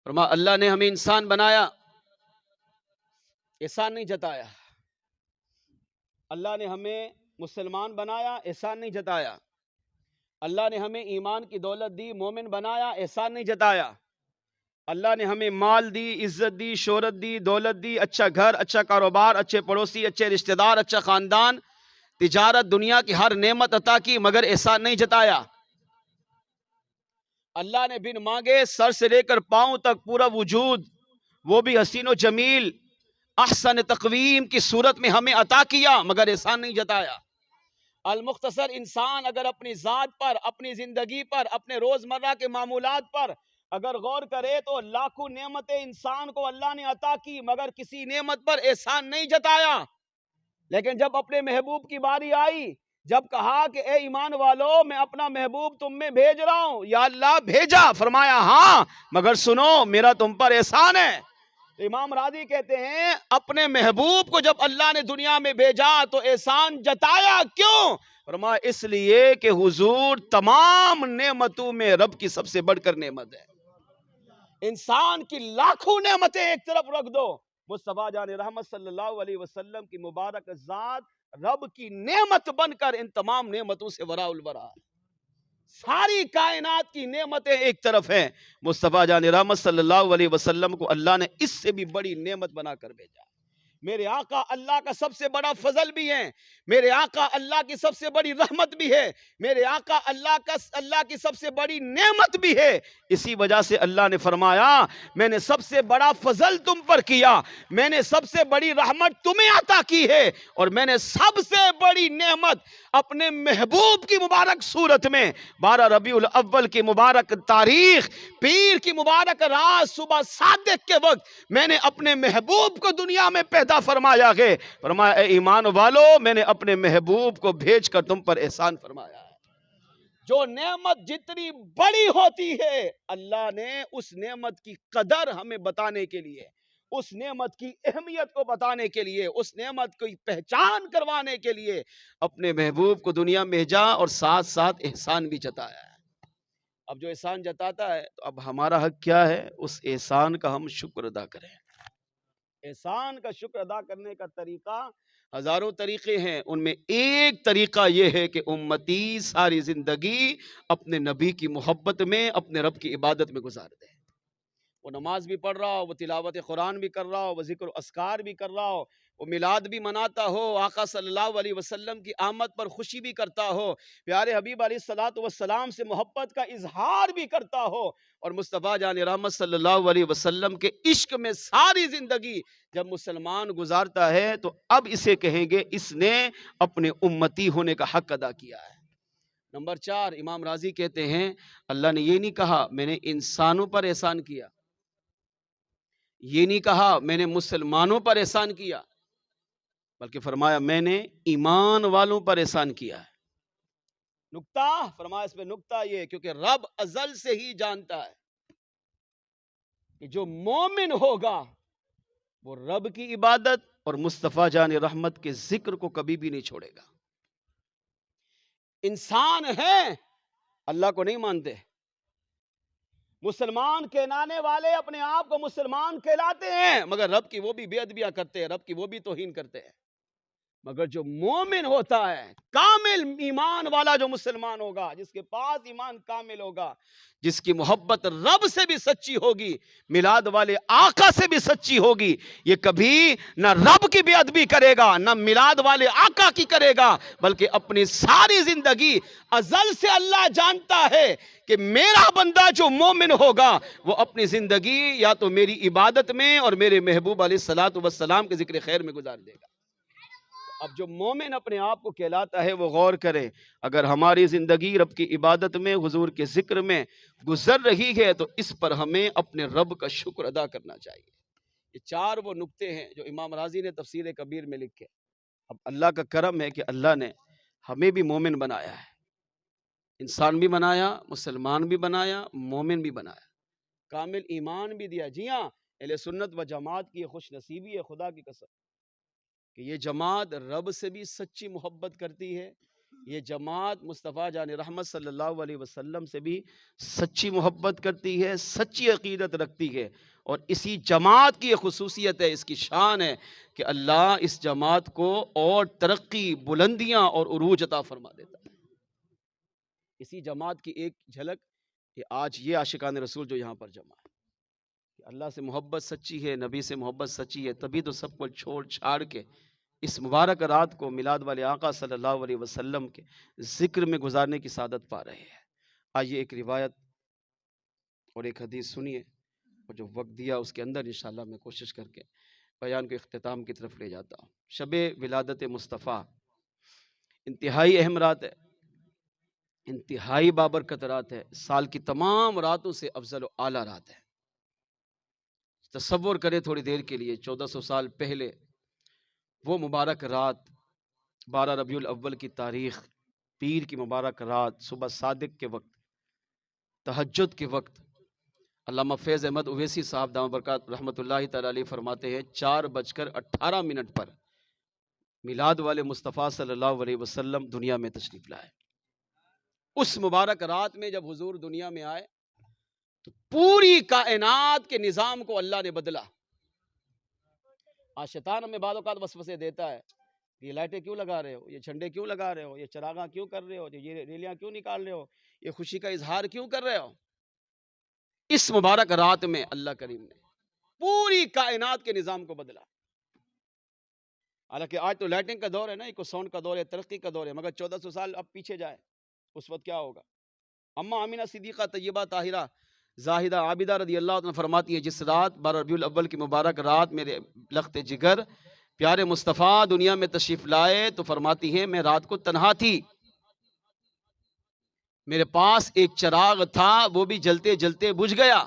فرمایا اللہ نے ہمیں انسان بنایا، احسان نہیں جتایا۔ اللہ نے ہمیں مسلمان بنایا، احسان نہیں جتایا۔ اللہ نے ہمیں ایمان کی دولت دی، مومن بنایا، احسان نہیں جتایا۔ اللہ نے ہمیں مال دی، عزت دی، شہرت دی، دولت دی، اچھا گھر، اچھا کاروبار، اچھے پڑوسی، اچھے رشتہ دار، اچھا خاندان، تجارت، دنیا کی ہر نعمت عطا کی، مگر احسان نہیں جتایا۔ اللہ نے بن مانگے سر سے لے کر پاؤں تک پورا وجود، وہ بھی حسین و جمیل، احسن تقویم کی صورت میں ہمیں عطا کیا، مگر احسان نہیں جتایا۔ المختصر انسان اگر اپنی ذات پر، اپنی زندگی پر، اپنے روزمرہ کے معمولات پر اگر غور کرے تو لاکھوں نعمتیں انسان کو اللہ نے عطا کی، مگر کسی نعمت پر احسان نہیں جتایا۔ لیکن جب اپنے محبوب کی باری آئی، جب کہا کہ اے ایمان والو میں اپنا محبوب تم میں بھیج رہا ہوں، یا اللہ بھیجا، فرمایا ہاں مگر سنو میرا تم پر احسان ہے۔ امام راضی کہتے ہیں اپنے محبوب کو جب اللہ نے دنیا میں بھیجا تو احسان جتایا، کیوں؟ فرمایا اس لیے کہ حضور تمام نعمتوں میں رب کی سب سے بڑھ کر نعمت ہے۔ انسان کی لاکھوں نعمتیں ایک طرف رکھ دو، مصطفیٰ جان رحمت صلی اللہ علیہ وسلم کی مبارک ذات رب کی نعمت بن کر ان تمام نعمتوں سے وراء الورا ہے۔ ساری کائنات کی نعمتیں ایک طرف ہیں، مصطفیٰ جان رحمت صلی اللہ علیہ وسلم کو اللہ نے اس سے بھی بڑی نعمت بنا کر بھیجا۔ میرے آقا اللہ کا سب سے بڑا فضل بھی ہے، میرے آقا اللہ کی سب سے بڑی رحمت بھی ہے، میرے آقا اللہ کی سب سے بڑی نعمت بھی ہے۔ اسی وجہ سے اللہ نے فرمایا میں نے سب سے بڑا فضل تم پر کیا، میں نے سب سے بڑی رحمت تمہیں عطا کی ہے، اور میں نے سب سے بڑی نعمت اپنے محبوب کی مبارک صورت میں 12 ربیع الاول کی مبارک تاریخ، پیر کی مبارک رات صبح صادق کے وقت میں نے اپنے محبوب کو دنیا میں پیدا فرمایا ہے۔ فرمایا اے ایمان والو میں نے اپنے محبوب کو بھیج کر تم پر احسان فرمایا ہے۔ جو نعمت جتنی بڑی ہوتی ہے اللہ نے اس نعمت کی قدر ہمیں بتانے کے لیے، اس نعمت کی اہمیت کو بتانے کے لیے، اس نعمت کی پہچان کروانے کے لیے اپنے محبوب کو دنیا میں بھیجا، اور ساتھ ساتھ احسان بھی جتایا ہے۔ اب جو احسان جتاتا ہے تو اب ہمارا حق کیا ہے؟ اس احسان کا ہم شکر ادا کریں۔ احسان کا شکر ادا کرنے کا طریقہ ہزاروں طریقے ہیں، ان میں ایک طریقہ یہ ہے کہ امتی ساری زندگی اپنے نبی کی محبت میں، اپنے رب کی عبادت میں گزار دے۔ وہ نماز بھی پڑھ رہا ہو، وہ تلاوت قرآن بھی کر رہا ہو، وہ ذکر و اذکار بھی کر رہا ہو، وہ میلاد بھی مناتا ہو، آقا صلی اللہ علیہ وسلم کی آمد پر خوشی بھی کرتا ہو، پیارے حبیب علیہ الصلوۃ والسلام سے محبت کا اظہار بھی کرتا ہو، اور مصطفیٰ جان رحمت صلی اللہ علیہ وسلم کے عشق میں ساری زندگی جب مسلمان گزارتا ہے تو اب اسے کہیں گے اس نے اپنے امتی ہونے کا حق ادا کیا ہے۔ نمبر 4، امام راضی کہتے ہیں اللہ نے یہ نہیں کہا میں نے انسانوں پر احسان کیا، یہ نہیں کہا میں نے مسلمانوں پر احسان کیا، بلکہ فرمایا میں نے ایمان والوں پر احسان کیا ہے۔ نکتہ فرمایا اس میں نکتہ یہ کیونکہ رب ازل سے ہی جانتا ہے کہ جو مومن ہوگا وہ رب کی عبادت اور مصطفیٰ جان رحمت کے ذکر کو کبھی بھی نہیں چھوڑے گا. انسان ہیں اللہ کو نہیں مانتے. مسلمان کہلانے والے اپنے آپ کو مسلمان کہلاتے ہیں مگر رب کی وہ بھی بے ادبیاں کرتے ہیں, رب کی وہ بھی توہین کرتے ہیں. مگر جو مومن ہوتا ہے, کامل ایمان والا جو مسلمان ہوگا, جس کے پاس ایمان کامل ہوگا, جس کی محبت رب سے بھی سچی ہوگی, میلاد والے آقا سے بھی سچی ہوگی, یہ کبھی نہ رب کی بے ادبی کرے گا نہ میلاد والے آقا کی کرے گا, بلکہ اپنی ساری زندگی ازل سے اللہ جانتا ہے کہ میرا بندہ جو مومن ہوگا وہ اپنی زندگی یا تو میری عبادت میں اور میرے محبوب علیہ الصلوۃ والسلام کے ذکر خیر میں گزار دے گا. اب جو مومن اپنے آپ کو کہلاتا ہے وہ غور کرے, اگر ہماری زندگی رب کی عبادت میں حضور کے ذکر میں گزر رہی ہے تو اس پر ہمیں اپنے رب کا شکر ادا کرنا چاہیے. یہ چار وہ نکتے ہیں جو امام راضی نے تفسیر کبیر میں لکھے. اب اللہ کا کرم ہے کہ اللہ نے ہمیں بھی مومن بنایا ہے, انسان بھی بنایا, مسلمان بھی بنایا, مومن بھی بنایا, کامل ایمان بھی دیا. جی ہاں, اہل سنت و جماعت کی خوش نصیبی ہے خدا کی قسم کہ یہ جماعت رب سے بھی سچی محبت کرتی ہے, یہ جماعت مصطفیٰ جان رحمت صلی اللہ علیہ وسلم سے بھی سچی محبت کرتی ہے, سچی عقیدت رکھتی ہے. اور اسی جماعت کی خصوصیت ہے, اس کی شان ہے کہ اللہ اس جماعت کو اور ترقی, بلندیاں اور عروج عطا فرما دیتا ہے. اسی جماعت کی ایک جھلک کہ آج یہ عاشقان رسول جو یہاں پر جمع ہے, کہ اللہ سے محبت سچی ہے, نبی سے محبت سچی ہے, تبھی تو سب کو چھوڑ چھاڑ کے اس مبارک رات کو میلاد والے آقا صلی اللہ علیہ وسلم کے ذکر میں گزارنے کی سعادت پا رہے ہیں. آئیے ایک روایت اور ایک حدیث سنیے, اور جو وقت دیا اس کے اندر انشاءاللہ میں کوشش کر کے بیان کو اختتام کی طرف لے جاتا ہوں. شب ولادت مصطفیٰ انتہائی اہم رات ہے, انتہائی بابرکت رات ہے, سال کی تمام راتوں سے افضل و اعلیٰ رات ہے. تصور کرے تھوڑی دیر کے لیے, 1400 سال پہلے وہ مبارک رات 12 ربیع الاول کی تاریخ, پیر کی مبارک رات, صبح صادق کے وقت, تہجد کے وقت, علامہ فیض احمد اویسی صاحب دامت برکات رحمۃ اللہ تعالی علیہ فرماتے ہیں 4:18 پر میلاد والے مصطفیٰ صلی اللہ علیہ وسلم دنیا میں تشریف لائے. اس مبارک رات میں جب حضور دنیا میں آئے تو پوری کائنات کے نظام کو اللہ نے بدلا. آج شیطان ہمیں بعض اوقات وسوسے دیتا ہے, یہ لائٹیں کیوں لگا رہے ہو, یہ جھنڈے کیوں لگا رہے ہو, یہ چراغاں کیوں کر رہے ہو, یہ ریلیاں کیوں نکال رہے ہو, یہ خوشی کا اظہار کیوں کر رہے ہو. اس مبارک رات میں اللہ کریم نے پوری کائنات کے نظام کو بدلا. حالانکہ آج تو لائٹنگ کا دور ہے نا, ایک ساؤنڈ کا دور ہے, ترقی کا دور ہے, مگر 1400 سال اب پیچھے جائے اس وقت کیا ہوگا. اماں آمینہ صدیقہ طیبہ طاہرہ زاہدہ عابدہ رضی اللہ عنہ فرماتی ہے, جس رات 12 ربیع الاول کی مبارک رات میرے لخت جگر پیارے مصطفیٰ دنیا میں تشریف لائے تو فرماتی ہیں میں رات کو تنہا تھی, میرے پاس ایک چراغ تھا وہ بھی جلتے جلتے بجھ گیا.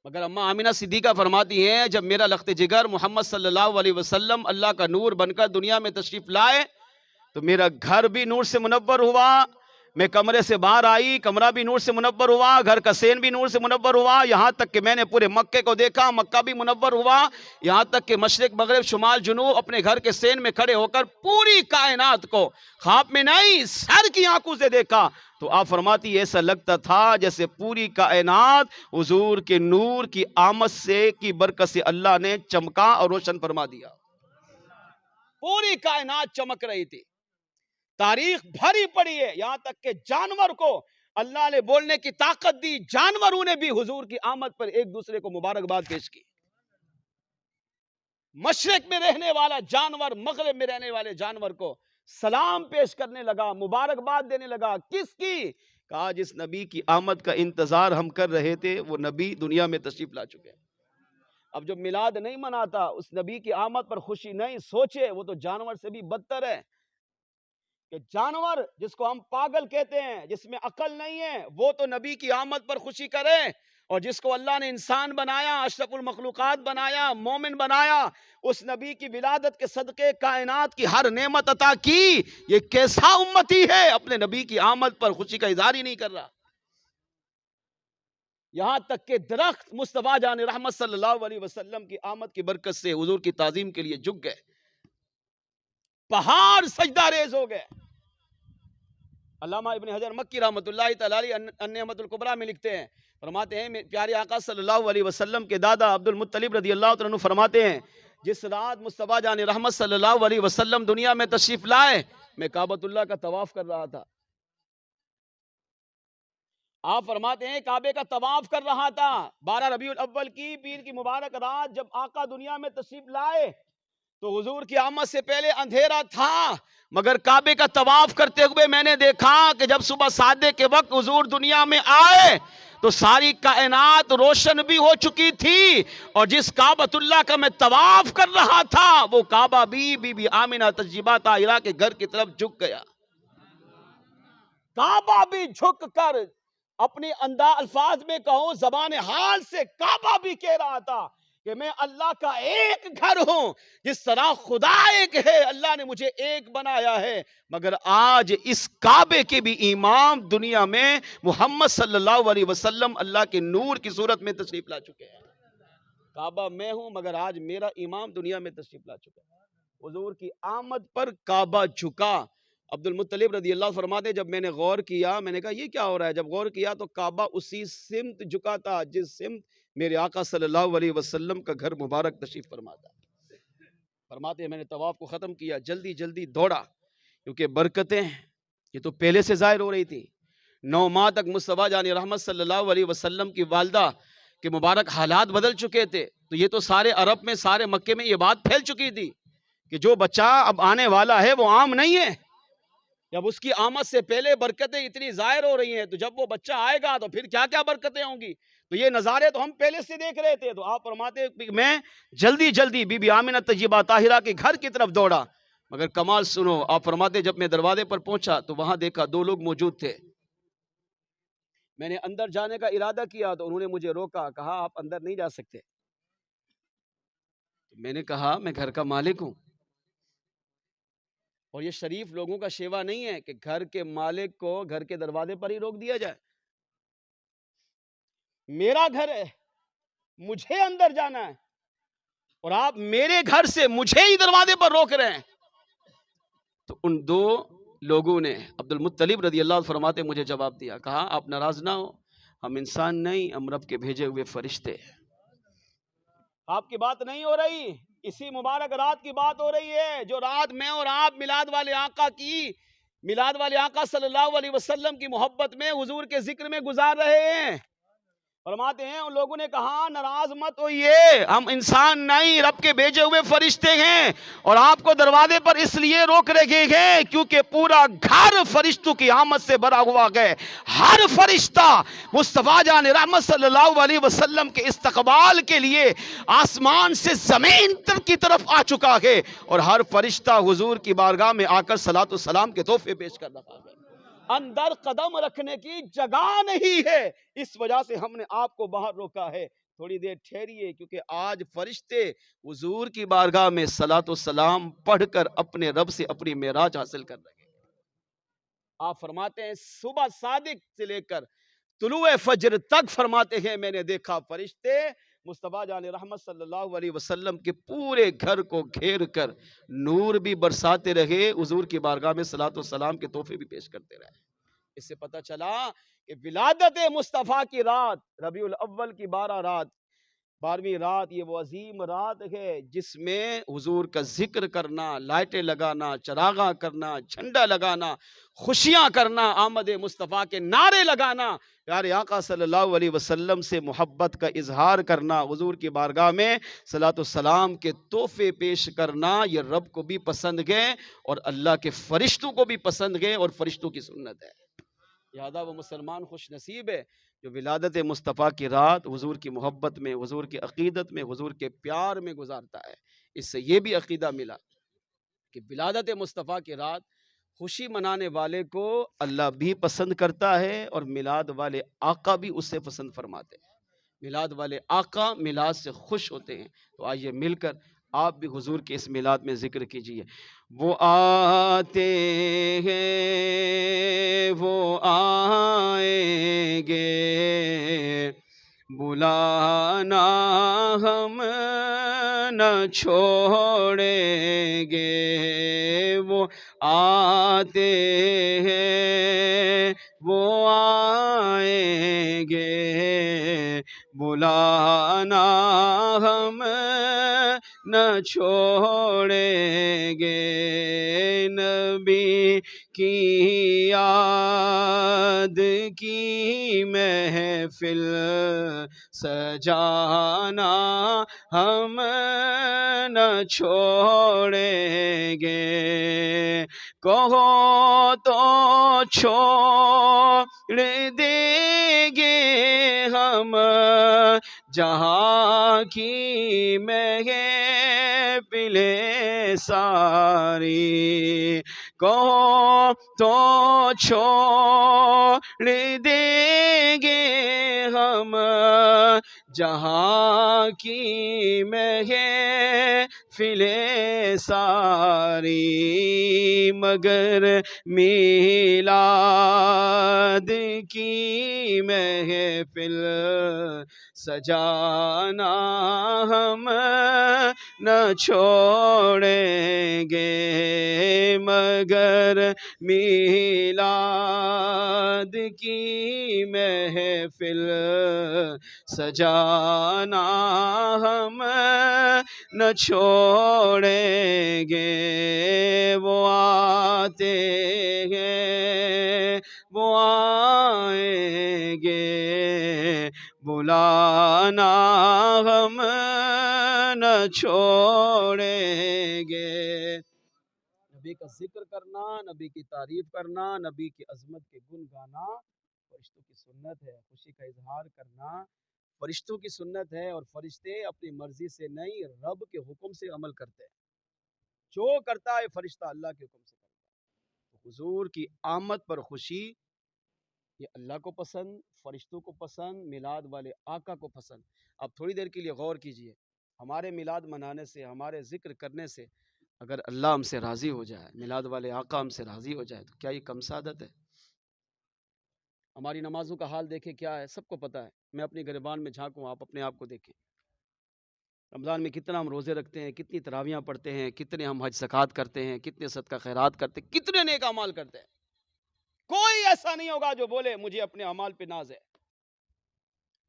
مگر اماں آمینہ صدیقہ فرماتی ہیں جب میرا لخت جگر محمد صلی اللہ علیہ وسلم اللہ کا نور بن کر دنیا میں تشریف لائے تو میرا گھر بھی نور سے منور ہوا, میں کمرے سے باہر آئی, کمرہ بھی نور سے منور ہوا, گھر کا سین بھی نور سے منور ہوا, یہاں تک کہ میں نے پورے مکے کو دیکھا, مکہ بھی منور ہوا, یہاں تک کہ مشرق مغرب شمال جنوب اپنے گھر کے سین میں کھڑے ہو کر پوری کائنات کو خواب میں نہیں سر کی آنکھوں سے دیکھا. تو آپ فرماتی ایسا لگتا تھا جیسے پوری کائنات حضور کے نور کی آمد سے کی برکت سے اللہ نے چمکا اور روشن فرما دیا. پوری کائنات چمک رہی تھی, تاریخ بھری پڑی ہے, یہاں تک کہ جانور کو اللہ نے بولنے کی طاقت دی, جانوروں نے بھی حضور کی آمد پر ایک دوسرے کو مبارکباد پیش کی. مشرق میں رہنے والا جانور مغرب میں رہنے والے جانور کو سلام پیش کرنے لگا, مبارکباد دینے لگا. کس کی؟ کہا جس نبی کی آمد کا انتظار ہم کر رہے تھے وہ نبی دنیا میں تشریف لا چکے ہیں. اب جو میلاد نہیں مناتا, اس نبی کی آمد پر خوشی نہیں, سوچے وہ تو جانور سے بھی بدتر ہے. کہ جانور جس کو ہم پاگل کہتے ہیں, جس میں عقل نہیں ہے, وہ تو نبی کی آمد پر خوشی کرے, اور جس کو اللہ نے انسان بنایا، اشرف المخلوقات بنایا، مومن بنایا، اس نبی کی ولادت کے صدقے کائنات کی ہر نعمت عطا کی، یہ کیسا امتی ہے اپنے نبی کی آمد پر خوشی کا اظہار ہی نہیں کر رہا؟ یہاں تک کہ درخت مصطفیٰ جان رحمت صلی اللہ علیہ وسلم کی آمد کی برکت سے حضور کی تعظیم کے لیے جھک گئے، پہاڑ سجدہ ریز ہو گئے۔ علامہ ابن حجر مکی رحمۃ اللہ تعالی علیہ النعمت الکبریٰ میں لکھتے ہیں، فرماتے ہیں پیارے آقا صلی اللہ علیہ وسلم کے دادا عبد المطلب رضی اللہ عنہ فرماتے ہیں، جس رات مصطفیٰ جان رحمت صلی اللہ علیہ وسلم دنیا میں تشریف لائے، میں کعبۃ اللہ کا طواف کر رہا تھا۔ آپ فرماتے ہیں کعبے کا طواف کر رہا تھا 12 ربیع الاول کی پیر کی مبارک رات، جب آقا دنیا میں تشریف لائے تو حضور کی آمد سے پہلے اندھیرا تھا، مگر کعبے کا طواف کرتے ہوئے میں نے دیکھا کہ جب صبح سادے کے وقت حضور دنیا میں آئے تو ساری کائنات روشن بھی ہو چکی تھی، اور جس کعبۃ اللہ کا میں طواف کر رہا تھا وہ کعبہ بھی بی بی آمنہ طیبہ طاہرہ کے گھر کی طرف جھک گیا۔ کعبہ بھی جھک کر، اپنی الفاظ میں کہوں زبان حال سے کعبہ بھی کہہ رہا تھا کہ میں اللہ کا ایک گھر ہوں، جس طرح خدا ایک ہے، اللہ نے مجھے ایک بنایا ہے، مگر آج اس کعبے کے بھی امام دنیا میں محمد صلی اللہ علیہ وسلم اللہ کے نور کی صورت میں تشریف لا چکے ہیں۔ کعبہ میں ہوں مگر آج میرا امام دنیا میں تشریف لا چکا ہے۔ حضور کی آمد پر کعبہ جھکا۔ عبد المطلب رضی اللہ فرماتے جب میں نے غور کیا، میں نے کہا یہ کیا ہو رہا ہے؟ جب غور کیا تو کعبہ اسی سمت جھکا تھا جس سمت میرے آقا صلی اللہ علیہ وسلم کا گھر مبارک تشریف فرما تھا۔ فرماتے ہیں میں نے طواف کو ختم کیا، جلدی جلدی دوڑا، کیونکہ برکتیں یہ تو پہلے سے ظاہر ہو رہی تھی۔ 9 ماہ تک مصطفیٰ جان رحمت صلی اللہ علیہ وسلم کی والدہ کے مبارک حالات بدل چکے تھے، تو یہ تو سارے عرب میں، سارے مکے میں یہ بات پھیل چکی تھی کہ جو بچہ اب آنے والا ہے وہ عام نہیں ہے۔ جب اس کی آمد سے پہلے برکتیں اتنی ظاہر ہو رہی ہیں تو جب وہ بچہ آئے گا تو پھر کیا کیا برکتیں ہوں گی؟ تو یہ نظارے تو ہم پہلے سے دیکھ رہے تھے۔ تو آپ فرماتے میں جلدی جلدی بی بی آمنہ طیبہ طاہرہ کے گھر کی طرف دوڑا، مگر کمال سنو، آپ فرماتے جب میں دروازے پر پہنچا تو وہاں دیکھا 2 لوگ موجود تھے۔ میں نے اندر جانے کا ارادہ کیا تو انہوں نے مجھے روکا، کہا آپ اندر نہیں جا سکتے۔ میں نے کہا میں گھر کا مالک ہوں، اور یہ شریف لوگوں کا شیوا نہیں ہے کہ گھر کے مالک کو گھر کے دروازے پر ہی روک دیا جائے۔ میرا گھر ہے، مجھے اندر جانا ہے، اور آپ میرے گھر سے مجھے ہی دروازے پر روک رہے ہیں۔ تو ان 2 لوگوں نے، عبد المطلب رضی اللہ عنہ فرماتے مجھے جواب دیا، کہا آپ ناراض نہ ہو، ہم انسان نہیں، ہم رب کے بھیجے ہوئے فرشتے ہیں۔ آپ کی بات نہیں ہو رہی، اسی مبارک رات کی بات ہو رہی ہے جو رات میں اور آپ میلاد والے آقا صلی اللہ علیہ وسلم کی محبت میں، حضور کے ذکر میں گزار رہے ہیں۔ فرماتے ہیں ان لوگوں نے کہا ناراض مت ہوئیے، ہم انسان نہیں، رب کے بھیجے ہوئے فرشتے ہیں، اور آپ کو دروازے پر اس لیے روک رکھے گئے کیونکہ پورا گھر فرشتوں کی آمد سے بھرا ہوا ہے۔ ہر فرشتہ مصطفیٰ جان رحمت صلی اللہ علیہ وسلم کے استقبال کے لیے آسمان سے زمین کی طرف آ چکا ہے، اور ہر فرشتہ حضور کی بارگاہ میں آ کر صلاۃ و سلام کے تحفے پیش کر رہا ہے۔ اندر قدم رکھنے کی جگہ نہیں ہے، اس وجہ سے ہم نے آپ کو باہر روکا ہے، تھوڑی دیر ٹھہریے، کیونکہ آج فرشتے حضور کی بارگاہ میں صلاۃ و سلام پڑھ کر اپنے رب سے اپنی معراج حاصل کر رہے ہیں۔ آپ فرماتے ہیں صبح صادق سے لے کر طلوع فجر تک، فرماتے ہیں میں نے دیکھا فرشتے مصطفیٰ جان رحمت صلی اللہ علیہ وسلم کے پورے گھر کو گھیر کر نور بھی برساتے رہے، حضور کی بارگاہ میں صلاۃ و سلام کے تحفے بھی پیش کرتے رہے۔ اس سے پتہ چلا کہ ولادت مصطفیٰ کی رات، ربیع الاول کی 12ویں رات، یہ وہ عظیم رات ہے جس میں حضور کا ذکر کرنا، لائٹیں لگانا، چراغاں کرنا، جھنڈا لگانا، خوشیاں کرنا، آمد مصطفیٰ کے نعرے لگانا، پیارے آقا صلی اللہ علیہ وسلم سے محبت کا اظہار کرنا، حضور کی بارگاہ میں صلاۃ و سلام کے تحفے پیش کرنا، یہ رب کو بھی پسند گئے اور اللہ کے فرشتوں کو بھی پسند گئے، اور فرشتوں کی سنت ہے۔ لہذا وہ مسلمان خوش نصیب ہے جو ولادت مصطفیٰ کی رات حضور کی محبت میں، حضور کی عقیدت میں، حضور کے پیار میں گزارتا ہے۔ اس سے یہ بھی عقیدہ ملا کہ ولادت مصطفیٰ کی رات خوشی منانے والے کو اللہ بھی پسند کرتا ہے، اور میلاد والے آقا بھی اس سے پسند فرماتے ہیں۔ میلاد والے آقا میلاد سے خوش ہوتے ہیں. تو آئیے مل کر آپ بھی حضور کے اس میلاد میں ذکر کیجئے. وہ آتے ہیں وہ آئیں گے، بلانا ہم نہ چھوڑیں گے. وہ آتے ہیں وہ آئیں گے، بلانا ہم نہ چھوڑیں گے. نبی کی یاد کی محفل سجانا ہم نہ چھوڑیں گے. کہو تو چھوڑ دیں گے ہم جہاں کی محفل ساری. کہو تو چھوڑ دیں گے ہم جہاں کی محفل ساری. مگر میلاد کی محفل سجانا ہم نہ چھوڑیں گے. مگر میلاد کی محفل سجانا ہم نہ چھوڑیں گے. وہ آتے ہیں وہ آئیں گے، بلانا ہم نہ چھوڑیں گے. نبی کا ذکر کرنا، نبی کی تعریف کرنا، نبی کی عظمت کے گن گانا فرشتوں کی سنت ہے. خوشی کا اظہار کرنا فرشتوں کی سنت ہے، اور فرشتے اپنی مرضی سے نہیں رب کے حکم سے عمل کرتے ہیں. جو کرتا ہے فرشتہ اللہ کے حکم سے کرتا ہے. حضور کی آمد پر خوشی یہ اللہ کو پسند، فرشتوں کو پسند، میلاد والے آقا کو پسند. اب تھوڑی دیر کے لیے غور کیجئے، ہمارے میلاد منانے سے، ہمارے ذکر کرنے سے اگر اللہ ہم سے راضی ہو جائے، میلاد والے آقا ہم سے راضی ہو جائے، تو کیا یہ کم سعادت ہے؟ ہماری نمازوں کا حال دیکھیں کیا ہے، سب کو پتہ ہے. میں اپنی گریبان میں جھانکوں، آپ اپنے آپ کو دیکھیں. رمضان میں کتنا ہم روزے رکھتے ہیں، کتنی تراویحاں پڑھتے ہیں، کتنے ہم حج زکوٰۃ کرتے ہیں، کتنے صدقہ خیرات کرتے ہیں، کتنے نیک اعمال کرتے ہیں. کوئی ایسا نہیں ہوگا جو بولے مجھے اپنے اعمال پہ ناز ہے.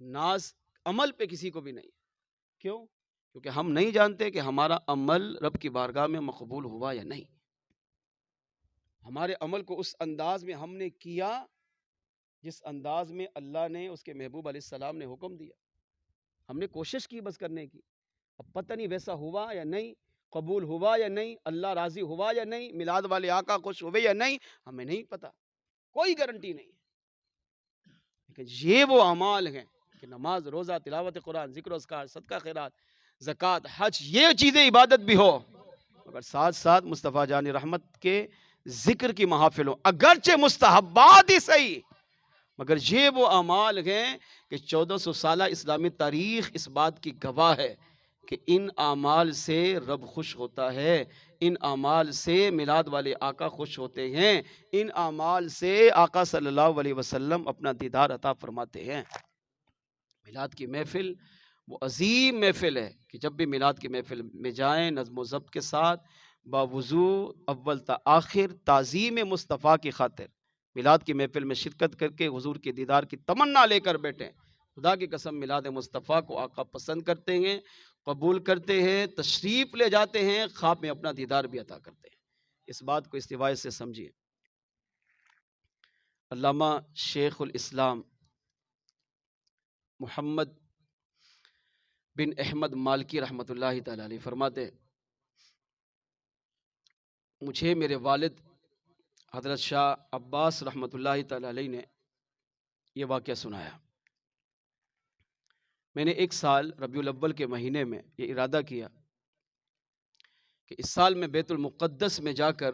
ناز عمل پہ کسی کو بھی نہیں. کیوں؟ کیونکہ ہم نہیں جانتے کہ ہمارا عمل رب کی بارگاہ میں مقبول ہوا یا نہیں. ہمارے عمل کو اس انداز میں ہم نے کیا جس انداز میں اللہ نے اس کے محبوب علیہ السلام نے حکم دیا. ہم نے کوشش کی بس کرنے کی. اب پتہ نہیں ویسا ہوا یا نہیں، قبول ہوا یا نہیں، اللہ راضی ہوا یا نہیں، میلاد والے آقا خوش ہوئے یا نہیں، ہمیں نہیں پتہ، کوئی گارنٹی نہیں. لیکن یہ وہ اعمال ہیں کہ نماز، روزہ، تلاوت قرآن، ذکر و اذکار، صدقہ خیرات، زکوٰۃ، حج، یہ چیزیں عبادت بھی ہو، مگر ساتھ ساتھ مصطفیٰ جان رحمت کے ذکر کی محافل ہو، اگرچہ مستحبات ہی صحیح، مگر یہ وہ اعمال ہیں کہ 1400 سالہ اسلامی تاریخ اس بات کی گواہ ہے کہ ان اعمال سے رب خوش ہوتا ہے. ان اعمال سے میلاد والے آقا خوش ہوتے ہیں. ان اعمال سے آقا صلی اللہ علیہ وسلم اپنا دیدار عطا فرماتے ہیں. میلاد کی محفل وہ عظیم محفل ہے کہ جب بھی میلاد کی محفل میں جائیں نظم و ضبط کے ساتھ، باوضو اول تا آخر تعظیم مصطفیٰ کی خاطر میلاد کی محفل میں شرکت کر کے حضور کے دیدار کی تمنا لے کر بیٹھیں. خدا کی قسم میلاد مصطفیٰ کو آقا پسند کرتے ہیں، قبول کرتے ہیں، تشریف لے جاتے ہیں، خواب میں اپنا دیدار بھی عطا کرتے ہیں. اس بات کو استفاء سے سمجھیے. علامہ شیخ الاسلام محمد بن احمد مالکی رحمۃ اللہ تعالی علیہ فرماتے، مجھے میرے والد حضرت شاہ عباس رحمۃ اللہ تعالی علیہ نے یہ واقعہ سنایا. میں نے ایک سال ربیع الاول کے مہینے میں یہ ارادہ کیا کہ اس سال میں بیت المقدس میں جا کر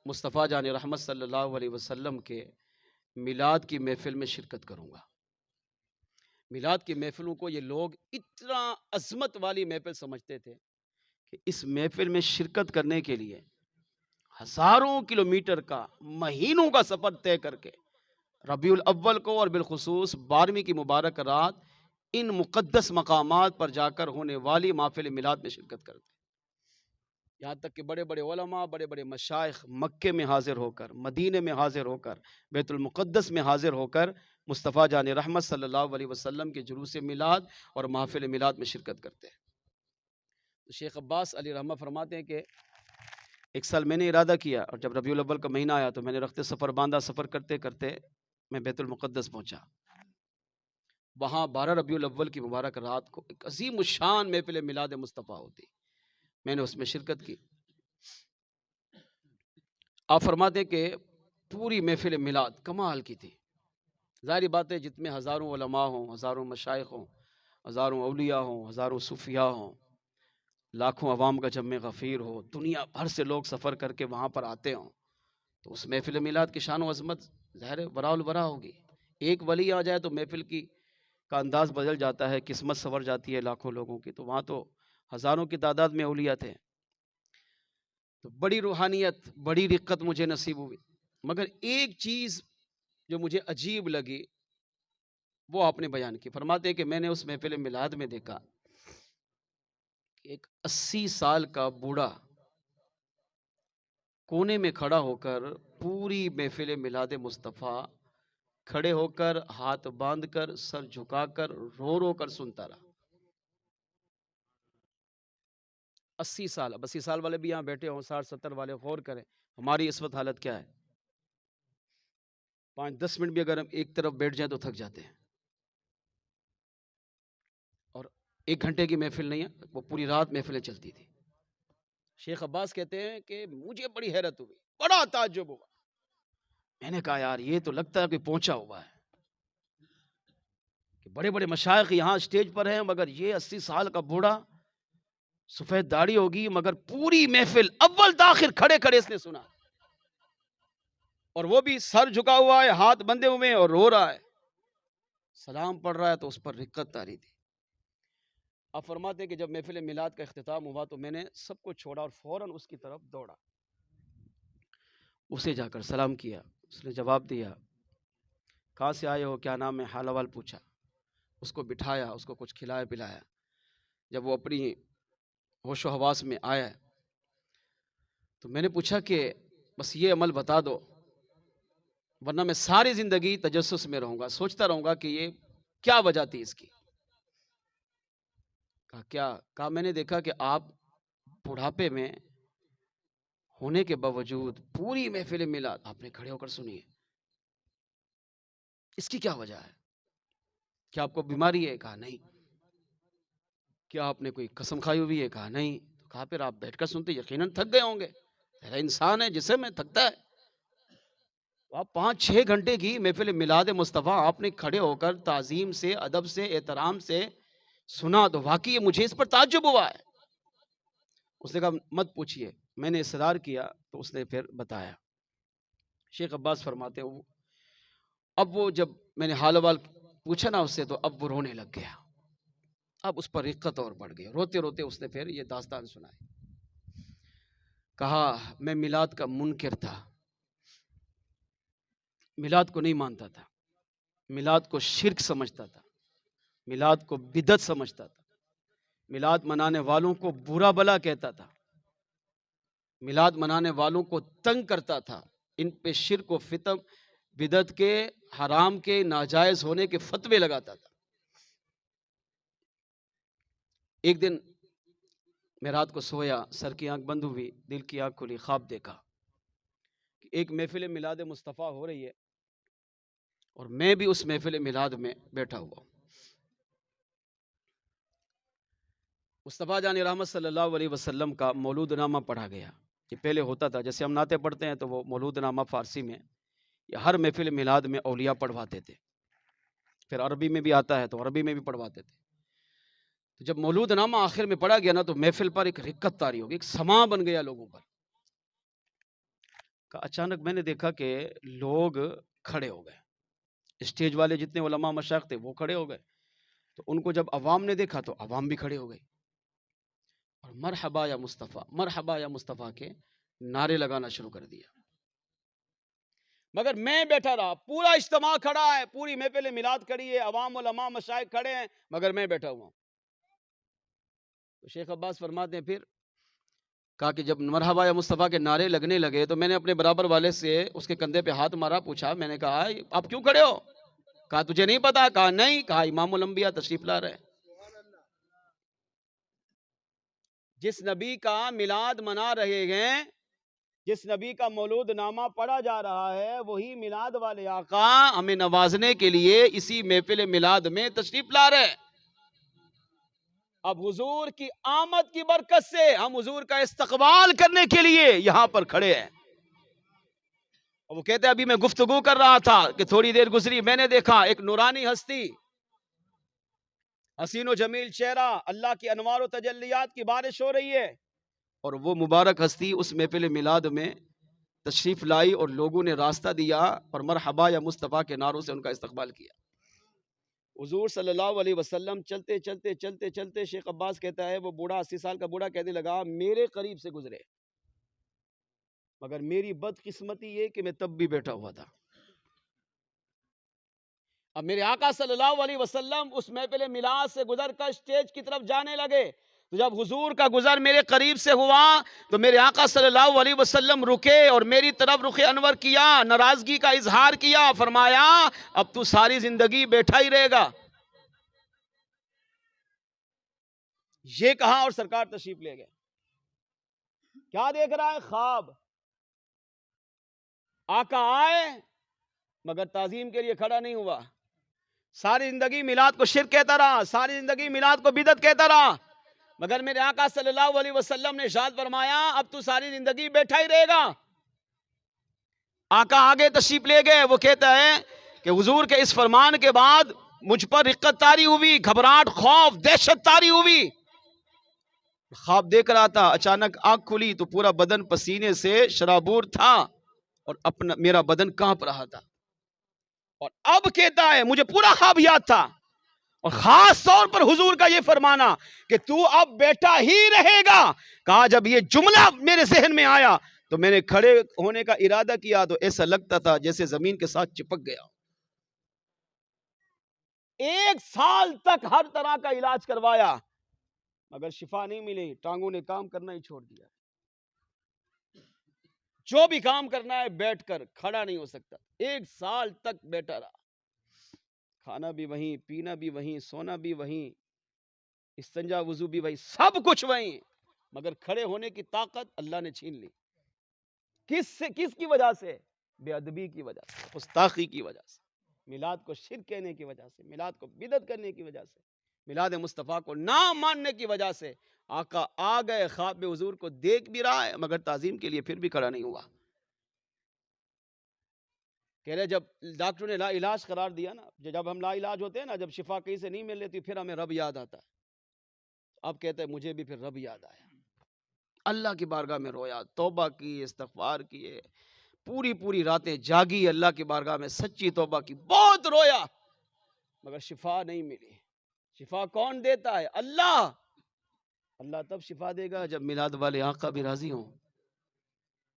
مصطفیٰ جان رحمت صلی اللہ علیہ وسلم کے میلاد کی محفل میں شرکت کروں گا. میلاد کی محفلوں کو یہ لوگ اتنا عظمت والی محفل سمجھتے تھے کہ اس محفل میں شرکت کرنے کے لیے ہزاروں کلومیٹر کا، مہینوں کا سفر طے کر کے ربیع الاول کو اور بالخصوص 12ویں کی مبارک رات ان مقدس مقامات پر جا کر ہونے والی محفل میلاد میں شرکت کرتے، یہاں تک کہ بڑے بڑے علماء، بڑے بڑے مشائخ مکے میں حاضر ہو کر، مدینے میں حاضر ہو کر، بیت المقدس میں حاضر ہو کر مصطفیٰ جان رحمت صلی اللہ علیہ وسلم کے جلوس میلاد اور محفل میلاد میں شرکت کرتے ہیں۔ تو شیخ عباس علی رحمہ فرماتے ہیں کہ ایک سال میں نے ارادہ کیا، اور جب ربیع الاول کا مہینہ آیا تو میں نے رخت سفر باندھا، سفر کرتے کرتے میں بیت المقدس پہنچا۔ وہاں 12 ربیع الاول کی مبارک رات کو ایک عظیم الشان محفل میلاد مصطفیٰ ہوتی، میں نے اس میں شرکت کی۔ آپ فرماتے ہیں کہ پوری محفل میلاد کمال کی تھی۔ ظاہری بات ہے جتنے ہزاروں علماء ہوں، ہزاروں مشائخ ہوں، ہزاروں اولیاء ہوں، ہزاروں صوفیاء ہوں، لاکھوں عوام کا جمع غفیر ہو، دنیا بھر سے لوگ سفر کر کے وہاں پر آتے ہوں، تو اس محفل میلاد کی شان و عظمت ظاہر وراء الورا ہوگی۔ ایک ولی آ جائے تو محفل کا انداز بدل جاتا ہے، قسمت سنور جاتی ہے لاکھوں لوگوں کی، تو وہاں تو ہزاروں کی تعداد میں اولیاء تھے۔ تو بڑی روحانیت، بڑی رقت مجھے نصیب ہوئی، مگر ایک چیز جو مجھے عجیب لگی وہ آپ نے بیان کی۔ فرماتے ہیں کہ میں نے اس محفل میلاد میں دیکھا کہ ایک 80 سال کا بوڑھا کونے میں کھڑا ہو کر پوری محفل میلاد مصطفیٰ کھڑے ہو کر، ہاتھ باندھ کر، سر جھکا کر، رو رو کر سنتا رہا۔ 80 سال، اب 80 سال والے بھی یہاں بیٹھے ہوں، 60-70 والے غور کریں ہماری اس وقت حالت کیا ہے۔ 5-10 منٹ بھی اگر ہم ایک طرف بیٹھ جائیں تو تھک جاتے ہیں، اور 1 گھنٹے کی محفل نہیں ہے، وہ پوری رات محفلیں چلتی تھی۔ شیخ عباس کہتے ہیں کہ مجھے بڑی حیرت ہوئی، بڑا تعجب ہوا۔ میں نے کہا یار یہ تو لگتا ہے کہ پہنچا ہوا ہے، کہ بڑے بڑے مشائخ یہاں اسٹیج پر ہیں، مگر یہ 80 سال کا بوڑھا، سفید داڑھی ہوگی، مگر پوری محفل اول تاخر کھڑے کھڑے اس نے سنا، اور وہ بھی سر جھکا ہوا ہے، ہاتھ بندھے ہوئے ہیں اور رو رہا ہے، سلام پڑھ رہا ہے تو اس پر رقت طاری تھی۔ آپ فرماتے ہیں کہ جب محفل میلاد کا اختتام ہوا تو میں نے سب کو چھوڑا اور فوراً اس کی طرف دوڑا، اسے جا کر سلام کیا، اس نے جواب دیا، کہاں سے آئے ہو، کیا نام ہے، حال احوال پوچھا، اس کو بٹھایا، اس کو کچھ کھلایا پلایا۔ جب وہ اپنی ہوش و حواس میں آیا تو میں نے پوچھا کہ بس یہ عمل بتا دو ورنہ میں ساری زندگی تجسس میں رہوں گا، سوچتا رہوں گا کہ یہ کیا وجہ تھی اس کی۔ کہا کیا؟ کہا میں نے دیکھا کہ آپ بڑھاپے میں ہونے کے باوجود پوری محفل میلاد آپ نے کھڑے ہو کر سنی ہے، اس کی کیا وجہ ہے؟ کیا آپ کو بیماری ہے؟ کہا نہیں۔ کیا آپ نے کوئی قسم کھائی ہوئی ہے؟ کہا نہیں۔ تو کہا پھر آپ بیٹھ کر سنتے یقیناً تھک گئے ہوں گے، انسان ہے جسم میں تھکتا ہے۔ آپ 5-6 گھنٹے کی محفل میلاد مصطفیٰ آپ نے کھڑے ہو کر تعظیم سے، ادب سے، احترام سے سنا، تو واقعی مجھے اس پر تعجب ہوا ہے۔ اس نے کہا مت پوچھئے، میں نے اصرار کیا تو اس نے پھر بتایا۔ شیخ عباس فرماتے ہیں اب وہ جب میں نے حال احوال پوچھا نا اس سے تو اب وہ رونے لگ گیا، اب اس پر رقت اور بڑھ گئی، روتے روتے اس نے پھر یہ داستان سنائی۔ کہا میں میلاد کا منکر تھا، میلاد کو نہیں مانتا تھا، میلاد کو شرک سمجھتا تھا، میلاد کو بدعت سمجھتا تھا، میلاد منانے والوں کو برا بلا کہتا تھا، میلاد منانے والوں کو تنگ کرتا تھا، ان پہ شرک و فتم، بدعت کے، حرام کے، ناجائز ہونے کے فتوے لگاتا تھا۔ ایک دن میں رات کو سویا، سر کی آنکھ بند ہوئی، دل کی آنکھ کھلی، خواب دیکھا کہ ایک محفل میلاد مصطفیٰ ہو رہی ہے اور میں بھی اس محفل میلاد میں بیٹھا ہوا ہوں۔ مصطفیٰ جان رحمت صلی اللہ علیہ وسلم کا مولود نامہ پڑھا گیا۔ یہ پہلے ہوتا تھا، جیسے ہم نعتیں پڑھتے ہیں تو وہ مولود نامہ فارسی میں یا ہر محفل میلاد میں اولیاء پڑھواتے تھے، پھر عربی میں بھی آتا ہے تو عربی میں بھی پڑھواتے تھے۔ تو جب مولود نامہ آخر میں پڑھا گیا نا تو محفل پر ایک رقت طاری ہو گئی، ایک سماں بن گیا لوگوں پر۔ اچانک میں نے دیکھا کہ لوگ کھڑے ہو گئے، اسٹیج والے جتنے علماء مشائخ تھے وہ کھڑے ہو گئے، تو ان کو جب عوام نے دیکھا تو عوام بھی کھڑے ہو گئے اور مرحبا یا مصطفیٰ، مرحبا یا مصطفیٰ کے نعرے لگانا شروع کر دیا. مگر میں بیٹھا رہا. پورا اجتماع کھڑا ہے، پوری محفل میلاد کھڑی ہے، عوام علماء مشائخ کھڑے ہیں، مگر میں بیٹھا ہوا ہوں. تو شیخ عباس فرماتے ہیں پھر کہا کہ جب مرحبا یا مصطفیٰ کے نعرے لگنے لگے تو میں نے اپنے برابر والے سے اس کے کندھے پہ ہاتھ مارا، پوچھا، میں نے کہا آپ کیوں کھڑے ہو؟ کہا تجھے نہیں پتا؟ کہا نہیں. کہا امام الانبیاء تشریف لا رہے ہیں. جس نبی کا میلاد منا رہے ہیں، جس نبی کا مولود نامہ پڑھا جا رہا ہے، وہی میلاد والے آقا ہمیں نوازنے کے لیے اسی محفل میلاد میں تشریف لا رہے ہیں. اب حضور کی آمد کی برکت سے ہم حضور کا استقبال کرنے کے لیے یہاں پر کھڑے ہیں. وہ کہتے ہیں ابھی میں گفتگو کر رہا تھا کہ تھوڑی دیر گزری، میں نے دیکھا ایک نورانی ہستی، حسین و جمیل چہرہ، اللہ کی انوار و تجلیات کی بارش ہو رہی ہے، اور وہ مبارک ہستی اس محفل میلاد میں تشریف لائی اور لوگوں نے راستہ دیا اور مرحبا یا مصطفیٰ کے نعروں سے ان کا استقبال کیا. حضور صلی اللہ علیہ وسلم چلتے چلتے چلتے چلتے، شیخ عباس کہتا ہے وہ بوڑھا 80 سال کا بوڑھا کہنے لگا میرے قریب سے گزرے، مگر میری بدقسمتی یہ کہ میں تب بھی بیٹھا ہوا تھا. اب میرے آقا صلی اللہ علیہ وسلم اس محفل میلاد سے گزر کر اسٹیج کی طرف جانے لگے، تو جب حضور کا گزر میرے قریب سے ہوا تو میرے آقا صلی اللہ علیہ وسلم رکے اور میری طرف رخ انور کیا، ناراضگی کا اظہار کیا، فرمایا اب تو ساری زندگی بیٹھا ہی رہے گا. یہ کہا اور سرکار تشریف لے گئے. کیا دیکھ رہا ہے؟ خواب. آقا آئے مگر تعظیم کے لیے کھڑا نہیں ہوا. ساری زندگی میلاد کو شرک کہتا رہا، ساری زندگی میلاد کو بدعت کہتا رہا، مگر میرے آقا صلی اللہ علیہ وسلم نے ارشاد فرمایا اب تو ساری زندگی بیٹھا ہی رہے گا. آقا آگے تشریف لے گئے. وہ کہتا ہے کہ حضور کے اس فرمان کے بعد مجھ پر رقت طاری ہوئی، گھبراہٹ، خوف، دہشت طاری ہوئی. خواب دیکھ رہا تھا، اچانک آنکھ کھلی تو پورا بدن پسینے سے شرابور تھا اور اپنا میرا بدن کانپ رہا تھا. اور اب کہتا ہے مجھے پورا خواب یاد تھا، اور خاص طور پر حضور کا یہ فرمانا کہ تو اب بیٹھا ہی رہے گا. کہا جب یہ جملہ میرے ذہن میں آیا تو میں نے کھڑے ہونے کا ارادہ کیا تو ایسا لگتا تھا جیسے زمین کے ساتھ چپک گیا. 1 سال تک ہر طرح کا علاج کروایا مگر شفا نہیں ملی. ٹانگوں نے کام کرنا ہی چھوڑ دیا. جو بھی کام کرنا ہے بیٹھ کر، کھڑا نہیں ہو سکتا. 1 سال تک بیٹھا رہا. کھانا بھی وہیں، پینا بھی وہیں، سونا بھی وہیں، استنجا وضو بھی وہیں، سب کچھ وہیں، مگر کھڑے ہونے کی طاقت اللہ نے چھین لی. کس کی وجہ سے؟ بے ادبی کی وجہ سے، گستاخی کی وجہ سے، میلاد کو شرک کہنے کی وجہ سے، میلاد کو بدعت کرنے کی وجہ سے، میلاد مصطفیٰ کو نہ ماننے کی وجہ سے. آقا آ گئے، خواب میں حضور کو دیکھ بھی رہا ہے مگر تعظیم کے لیے پھر بھی کھڑا نہیں ہوا. کہہ رہے جب ڈاکٹروں نے لا علاج قرار دیا نا، جب ہم لا علاج ہوتے ہیں نا، جب شفا کہیں سے نہیں مل لیتی پھر ہمیں رب یاد آتا ہے. اب کہتے ہیں مجھے بھی پھر رب یاد آیا. اللہ کی بارگاہ میں رویا، توبہ کی، استغفار کیے، پوری راتیں جاگی، اللہ کی بارگاہ میں سچی توبہ کی، بہت رویا مگر شفا نہیں ملی. شفا کون دیتا ہے؟ اللہ. اللہ تب شفا دے گا جب میلاد والے آقا بھی راضی ہوں.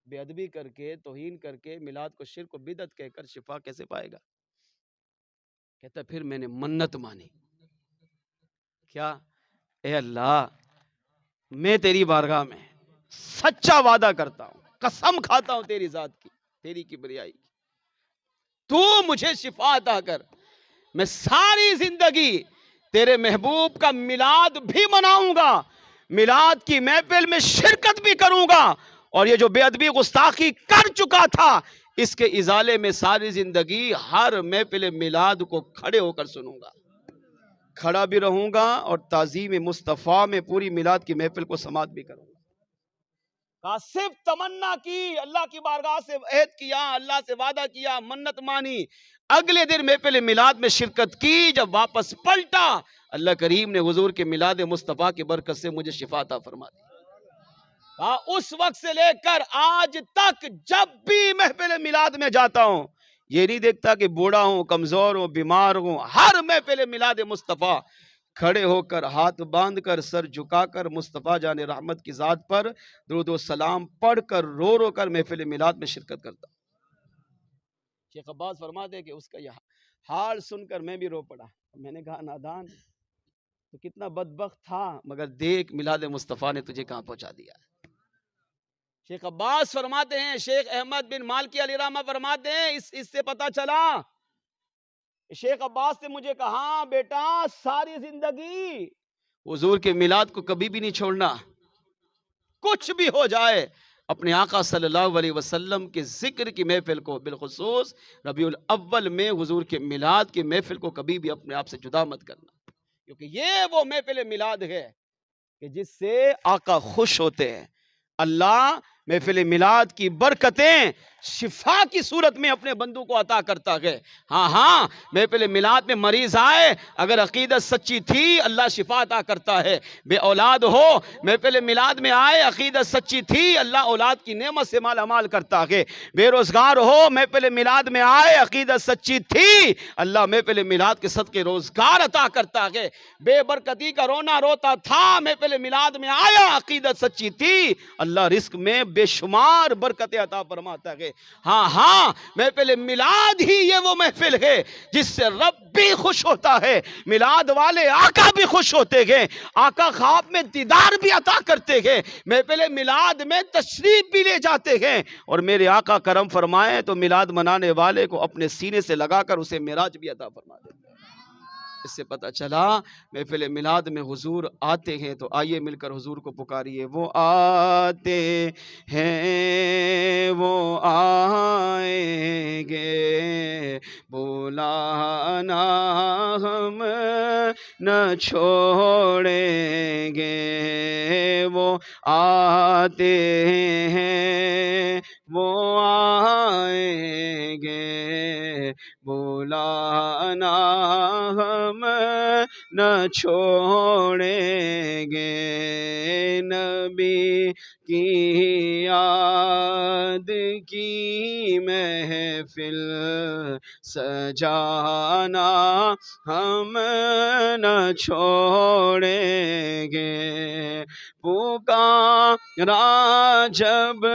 بے ادبی کر کے، توہین کر کے، میلاد کو شرک و بدعت کہہ کر شفا کیسے پائے گا؟ کہتا پھر میں نے منت مانی. کیا؟ اے اللہ، میں تیری بارگاہ میں سچا وعدہ کرتا ہوں، قسم کھاتا ہوں تیری ذات کی، تیری کبریائی کی، تو مجھے شفا عطا کر. میں ساری زندگی تیرے محبوب کا میلاد بھی مناؤں گا، میلاد کی محفل میں شرکت بھی کروں گا، اور یہ جو بے ادبی گستاخی کر چکا تھا اس کے ازالے میں ساری زندگی ہر محفل میلاد کو کھڑے ہو کر سنوں گا، کھڑا بھی رہوں گا اور تعظیم مصطفیٰ میں پوری میلاد کی محفل کو سماعت بھی کروں گا. صرف تمنا کی، اللہ کی بارگاہ سے عہد کیا، اللہ سے وعدہ کیا، منت مانی. اگلے دن محفل میلاد میں شرکت کی. جب واپس پلٹا اللہ کریم نے حضور کے میلاد مصطفیٰ کی برکت سے مجھے شفا عطا فرما دی. اس وقت سے لے کر آج تک جب بھی محفل میلاد میں جاتا ہوں یہ نہیں دیکھتا کہ بوڑھا ہوں، کمزور ہوں، بیمار ہوں. ہر محفل میلاد مصطفیٰ کھڑے ہو کر ہاتھ باندھ کر سر جھکا کر مصطفیٰ جان رحمت کی ذات پر درود و سلام پڑھ کر رو رو کر محفل میلاد میں شرکت کرتا. شیخ عباس فرماتے ہیں کہ اس کا یہ حال سن کر میں بھی رو پڑا. میں نے کہا نادان تو کتنا بدبخت تھا، مگر دیکھ میلاد مصطفیٰ نے تجھے کہاں پہنچا دیا. شیخ عباس فرماتے ہیں، شیخ احمد بن مالکی علی رحمہ فرماتے ہیں، اس سے پتا چلا. شیخ عباس نے مجھے کہا بیٹا ساری زندگی حضور کے میلاد کو کبھی بھی نہیں چھوڑنا، کچھ بھی ہو جائے اپنے آقا صلی اللہ علیہ وسلم کے ذکر کی محفل کو، بالخصوص ربیع الاول میں حضور کے میلاد کی محفل کو کبھی بھی اپنے آپ سے جدا مت کرنا، کیونکہ یہ وہ محفل میلاد ہے کہ جس سے آقا خوش ہوتے ہیں. اللہ محفل میلاد کی برکتیں شفا کی صورت میں اپنے بندوں کو عطا کرتا ہے. ہاں محفل میلاد میں مریض آئے، اگر عقیدت سچی تھی اللہ شفا عطا کرتا ہے. بے اولاد ہو محفل میلاد میں آئے، عقیدت سچی تھی اللہ اولاد کی نعمت سے مالا مال کرتا ہے. بے روزگار ہو محفل میلاد میں آئے، عقیدت سچی تھی اللہ محفل میلاد کے صدقے روزگار عطا کرتا ہے. بے برکتی کا رونا روتا تھا، محفل میلاد میں آیا، عقیدت سچی تھی اللہ رزق میں بے شمار برکتیں عطا فرماتا ہے. ہاں محفل میلاد ہی یہ وہ محفل ہے جس سے رب بھی خوش ہوتا ہے، میلاد والے آقا بھی خوش ہوتے ہیں، آقا خواب میں دیدار بھی عطا کرتے ہیں، محفل میلاد میں تشریف بھی لے جاتے ہیں، اور میرے آقا کرم فرمائیں تو میلاد منانے والے کو اپنے سینے سے لگا کر اسے معراج بھی عطا فرما دیتے ہیں. اس سے پتہ چلا محفل میلاد میں حضور آتے ہیں، تو آئیے مل کر حضور کو پکاریے. وہ آتے ہیں وہ آئیں گے، بلانا ہم نہ چھوڑیں گے. وہ آتے ہیں وہ آئیں گے، بلانا ہم نہ چھوڑیں گے. نبی کی یاد کی محفل سجانا ہم نہ چھوڑیں گے. پکارا جب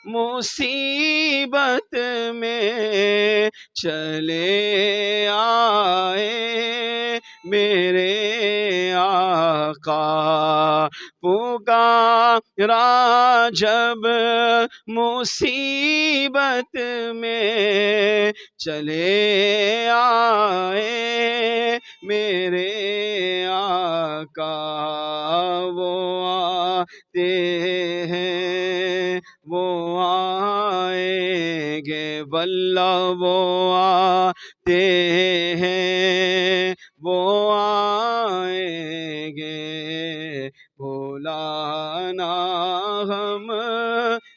مصیبت میں چلے آئے میرے آقا. پکارا جب مصیبت میں چلے آئے میرے آقا. وہ آتے ہیں وہ آئیں گے، واللہ وہ آتے ہیں وہ آئیں گے، بلانا ہم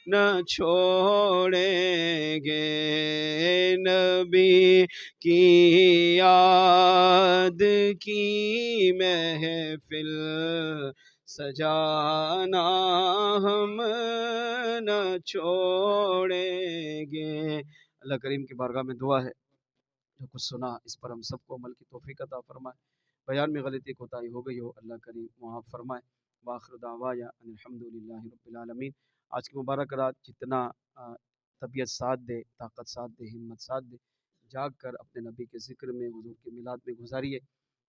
نہ چھوڑیں گے. نبی کی یاد کی محفل سجانا ہم نہ چھوڑیں گے. اللہ کریم کی بارگاہ میں دعا ہے جو کچھ سنا اس پر ہم سب کو عمل کی توفیق عطا فرمائے. بیان میں غلطی کوتاہی ہو گئی ہو اللہ کریم معاف فرمائے. وآخر دعوایا ان الحمدللہ رب العالمین. آج کی مبارک رات جتنا طبیعت ساتھ دے، طاقت ساتھ دے، ہمت ساتھ دے، جاگ کر اپنے نبی کے ذکر میں حضور کے میلاد میں گزاریے.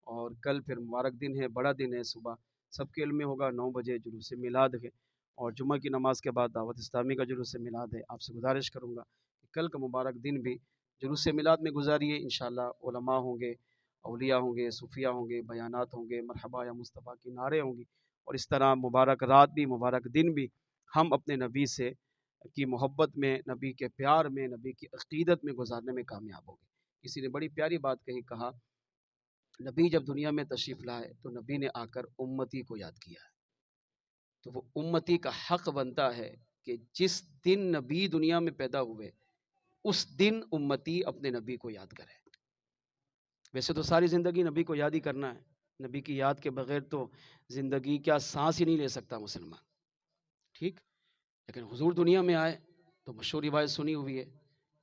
اور کل پھر مبارک دن ہے، بڑا دن ہے. صبح سب کے علم میں ہوگا 9 بجے جلوس میلاد ہے، اور جمعہ کی نماز کے بعد دعوت اسلامی کا جلوس میلاد ہے. آپ سے گزارش کروں گا کہ کل کا مبارک دن بھی جلوس میلاد میں گزاریے. انشاءاللہ علماء ہوں گے، اولیاء ہوں گے، صوفیاء ہوں گے، بیانات ہوں گے، مرحبا یا مصطفیٰ کی نعرے ہوں گی. اور اس طرح مبارک رات بھی مبارک دن بھی ہم اپنے نبی سے کی محبت میں، نبی کے پیار میں، نبی کی عقیدت میں گزارنے میں کامیاب ہوں گے. کسی نے بڑی پیاری بات کہا نبی جب دنیا میں تشریف لائے تو نبی نے آ کر امتی کو یاد کیا ہے. تو وہ امتی کا حق بنتا ہے کہ جس دن نبی دنیا میں پیدا ہوئے اس دن امتی اپنے نبی کو یاد کرے. ویسے تو ساری زندگی نبی کو یاد ہی کرنا ہے، نبی کی یاد کے بغیر تو زندگی کیا سانس ہی نہیں لے سکتا مسلمان، ٹھیک. لیکن حضور دنیا میں آئے تو مشہور روایت سنی ہوئی ہے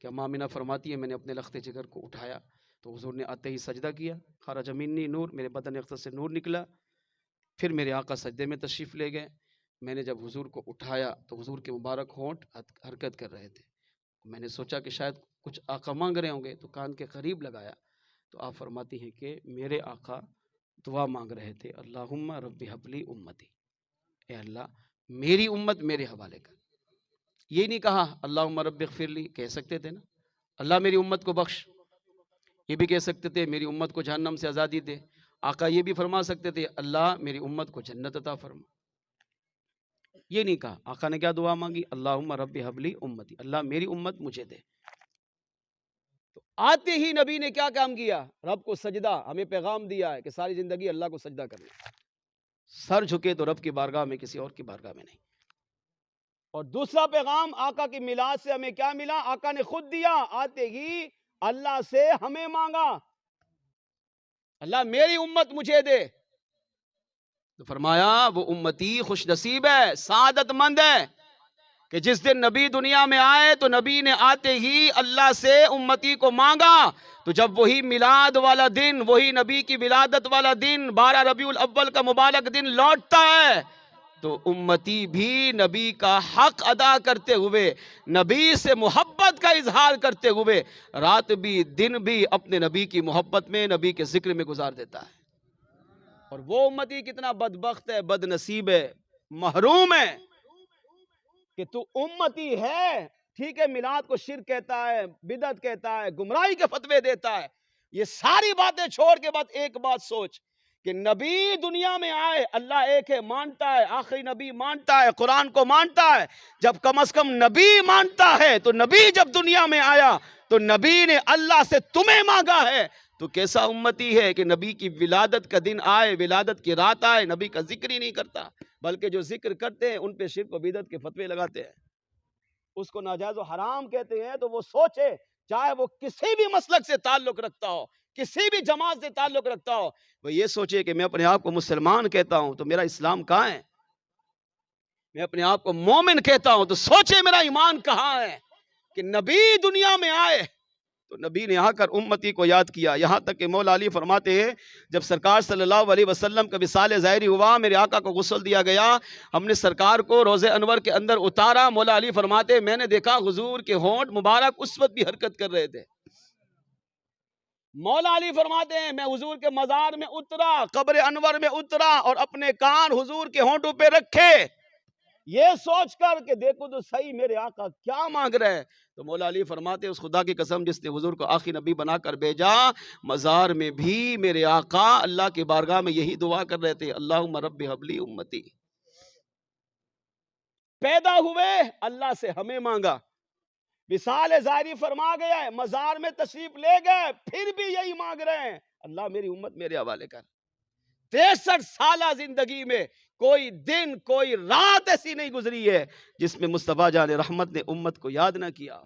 کہ اماں آمنہ فرماتی ہے میں نے اپنے لخت جگر کو اٹھایا تو حضور نے آتے ہی سجدہ کیا، خرج منی نور، میرے بدن اقدس سے نور نکلا. پھر میرے آقا سجدے میں تشریف لے گئے. میں نے جب حضور کو اٹھایا تو حضور کے مبارک ہونٹ حرکت کر رہے تھے. میں نے سوچا کہ شاید کچھ آقا مانگ رہے ہوں گے تو کان کے قریب لگایا تو آپ فرماتی ہیں کہ میرے آقا دعا مانگ رہے تھے، اللہم رب حبلی امتی، اے اللہ میری امت میرے حوالے کر. یہ نہیں کہا اللہم رب اغفر لی، کہہ سکتے تھے نا اللہ میری امت کو بخش، یہ بھی کہہ سکتے تھے میری امت کو جہنم سے آزادی دے. آقا یہ بھی فرما سکتے تھے اللہ میری امت کو جنت عطا فرما. یہ نہیں کہا. آقا نے کیا دعا مانگی؟ اللہم رب حبلی امتی، اللہ میری امت مجھے دے. تو آتے ہی نبی نے کیا کام کیا؟ رب کو سجدہ. ہمیں پیغام دیا ہے کہ ساری زندگی اللہ کو سجدہ کرنا، سر جھکے تو رب کی بارگاہ میں، کسی اور کی بارگاہ میں نہیں. اور دوسرا پیغام آقا کی میلاد سے ہمیں کیا ملا؟ آقا نے خود دیا، آتے ہی اللہ سے ہمیں مانگا اللہ میری امت مجھے دے. تو فرمایا وہ امتی خوش نصیب ہے، سعادت مند ہے کہ جس دن نبی دنیا میں آئے تو نبی نے آتے ہی اللہ سے امتی کو مانگا. تو جب وہی میلاد والا دن، وہی نبی کی ولادت والا دن 12 ربیع الاول کا مبارک دن لوٹتا ہے تو امتی بھی نبی کا حق ادا کرتے ہوئے، نبی سے محبت کا اظہار کرتے ہوئے رات بھی دن بھی اپنے نبی کی محبت میں، نبی کے ذکر میں گزار دیتا ہے. اور وہ امتی کتنا بدبخت ہے، بد نصیب ہے، محروم ہے کہ تو امتی ہے، ٹھیک ہے میلاد کو شرک کہتا ہے، بدعت کہتا ہے، گمراہی کے فتوے دیتا ہے. یہ ساری باتیں چھوڑ کے بعد ایک بات سوچ کہ نبی دنیا میں آئے، اللہ ایک ہے مانتا ہے، آخری نبی مانتا ہے، قرآن کو مانتا ہے. جب کم از کم نبی مانتا ہے تو نبی جب دنیا میں آیا تو نبی نے اللہ سے تمہیں مانگا ہے. تو کیسا امتی ہے کہ نبی کی ولادت کا دن آئے، ولادت کی رات آئے، نبی کا ذکر ہی نہیں کرتا، بلکہ جو ذکر کرتے ہیں ان پہ شرک و بدعت کے فتوے لگاتے ہیں، اس کو ناجائز و حرام کہتے ہیں. تو وہ سوچے چاہے وہ کسی بھی مسلک سے تعلق رکھتا ہو، کسی بھی جماعت سے تعلق رکھتا ہو، وہ یہ سوچے کہ میں اپنے آپ کو مسلمان کہتا ہوں تو میرا اسلام کہاں ہے؟ میں اپنے آپ کو مومن کہتا ہوں تو سوچے میرا ایمان کہاں ہے؟ کہ نبی دنیا میں آئے تو نبی نے آ کر امتی کو یاد کیا. یہاں تک کہ مولا علی فرماتے ہیں جب سرکار صلی اللہ علیہ وسلم کا وصال ظاہری ہوا، میرے آقا کو غسل دیا گیا، ہم نے سرکار کو روضہ انور کے اندر اتارا. مولا علی فرماتے ہیں میں نے دیکھا حضور کے ہونٹ مبارک اس وقت بھی حرکت کر رہے تھے. مولا علی فرماتے ہیں میں حضور کے مزار میں اترا، قبر انور میں اترا اور اپنے کان حضور کے ہونٹوں پہ رکھے، یہ سوچ کر کہ دیکھو تو صحیح میرے آقا کیا مانگ رہے ہیں. تو مولا علی فرماتے ہیں اس خدا کی قسم جس نے حضور کو آخری نبی بنا کر بھیجا، مزار میں بھی میرے آقا اللہ کی بارگاہ میں یہی دعا کر رہے تھے اللہم رب حبلی امتی. پیدا ہوئے اللہ سے ہمیں مانگا، وصال ظاہری فرما گیا ہے، مزار میں تشریف لے گئے، پھر بھی یہی مانگ رہے ہیں اللہ میری امت میرے حوالے کر. 63 سالہ زندگی میں کوئی دن کوئی رات ایسی نہیں گزری ہے جس میں مصطفیٰ جان رحمت نے امت کو یاد نہ کیا.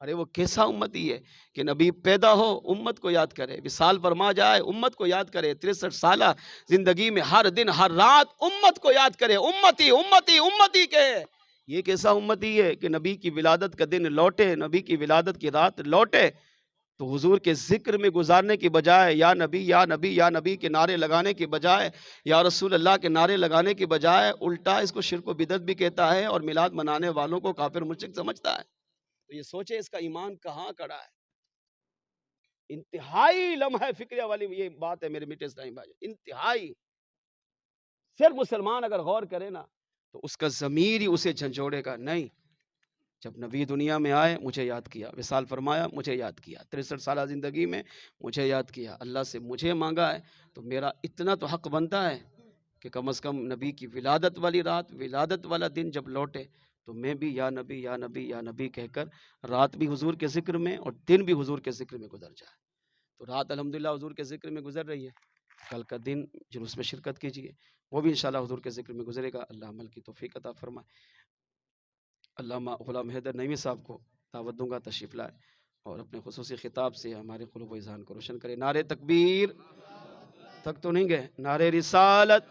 ارے وہ کیسا امتی ہے کہ نبی پیدا ہو امت کو یاد کرے، وصال فرما جائے امت کو یاد کرے، 63 سالہ زندگی میں ہر دن ہر رات امت کو یاد کرے، امتی امتی امتی کہے. یہ کیسا امتی ہے کہ نبی کی ولادت کا دن لوٹے، نبی کی ولادت کی رات لوٹے تو حضور کے ذکر میں گزارنے کی بجائے یا نبی یا نبی یا نبی کے نعرے لگانے کی بجائے، یا رسول اللہ کے نعرے لگانے کی بجائے الٹا اس کو شرک و بدعت بھی کہتا ہے اور میلاد منانے والوں کو کافر مشرک سمجھتا ہے. تو یہ سوچے اس کا ایمان کہاں کڑا ہے. انتہائی لمحہ فکریہ والی یہ بات ہے میرے میٹھے اسلامی بھائی، انتہائی. صرف مسلمان اگر غور کرے نا تو اس کا ضمیر ہی اسے جھنجھوڑے گا. نہیں، جب نبی دنیا میں آئے مجھے یاد کیا، وصال فرمایا مجھے یاد کیا، 63 سالہ زندگی میں مجھے یاد کیا، اللہ سے مجھے مانگا ہے تو میرا اتنا تو حق بنتا ہے کہ کم از کم نبی کی ولادت والی رات، ولادت والا دن جب لوٹے تو میں بھی یا نبی یا نبی یا نبی کہہ کر رات بھی حضور کے ذکر میں اور دن بھی حضور کے ذکر میں گزر جائے. تو رات الحمدللہ حضور کے ذکر میں گزر رہی ہے، کل کا دن جلوس میں شرکت کیجیے، وہ بھی انشاءاللہ حضور کے ذکر میں گزرے گا. اللہ عمل کی توفیق عطا فرمائے. علامہ غلام حیدر نعیمی صاحب کو دعوت دوں گا تشریف لائے اور اپنے خصوصی خطاب سے ہمارے قلوب و اذہان کو روشن کرے. نعرہ تکبیر تک تو نہیں گئے، نعرہ رسالت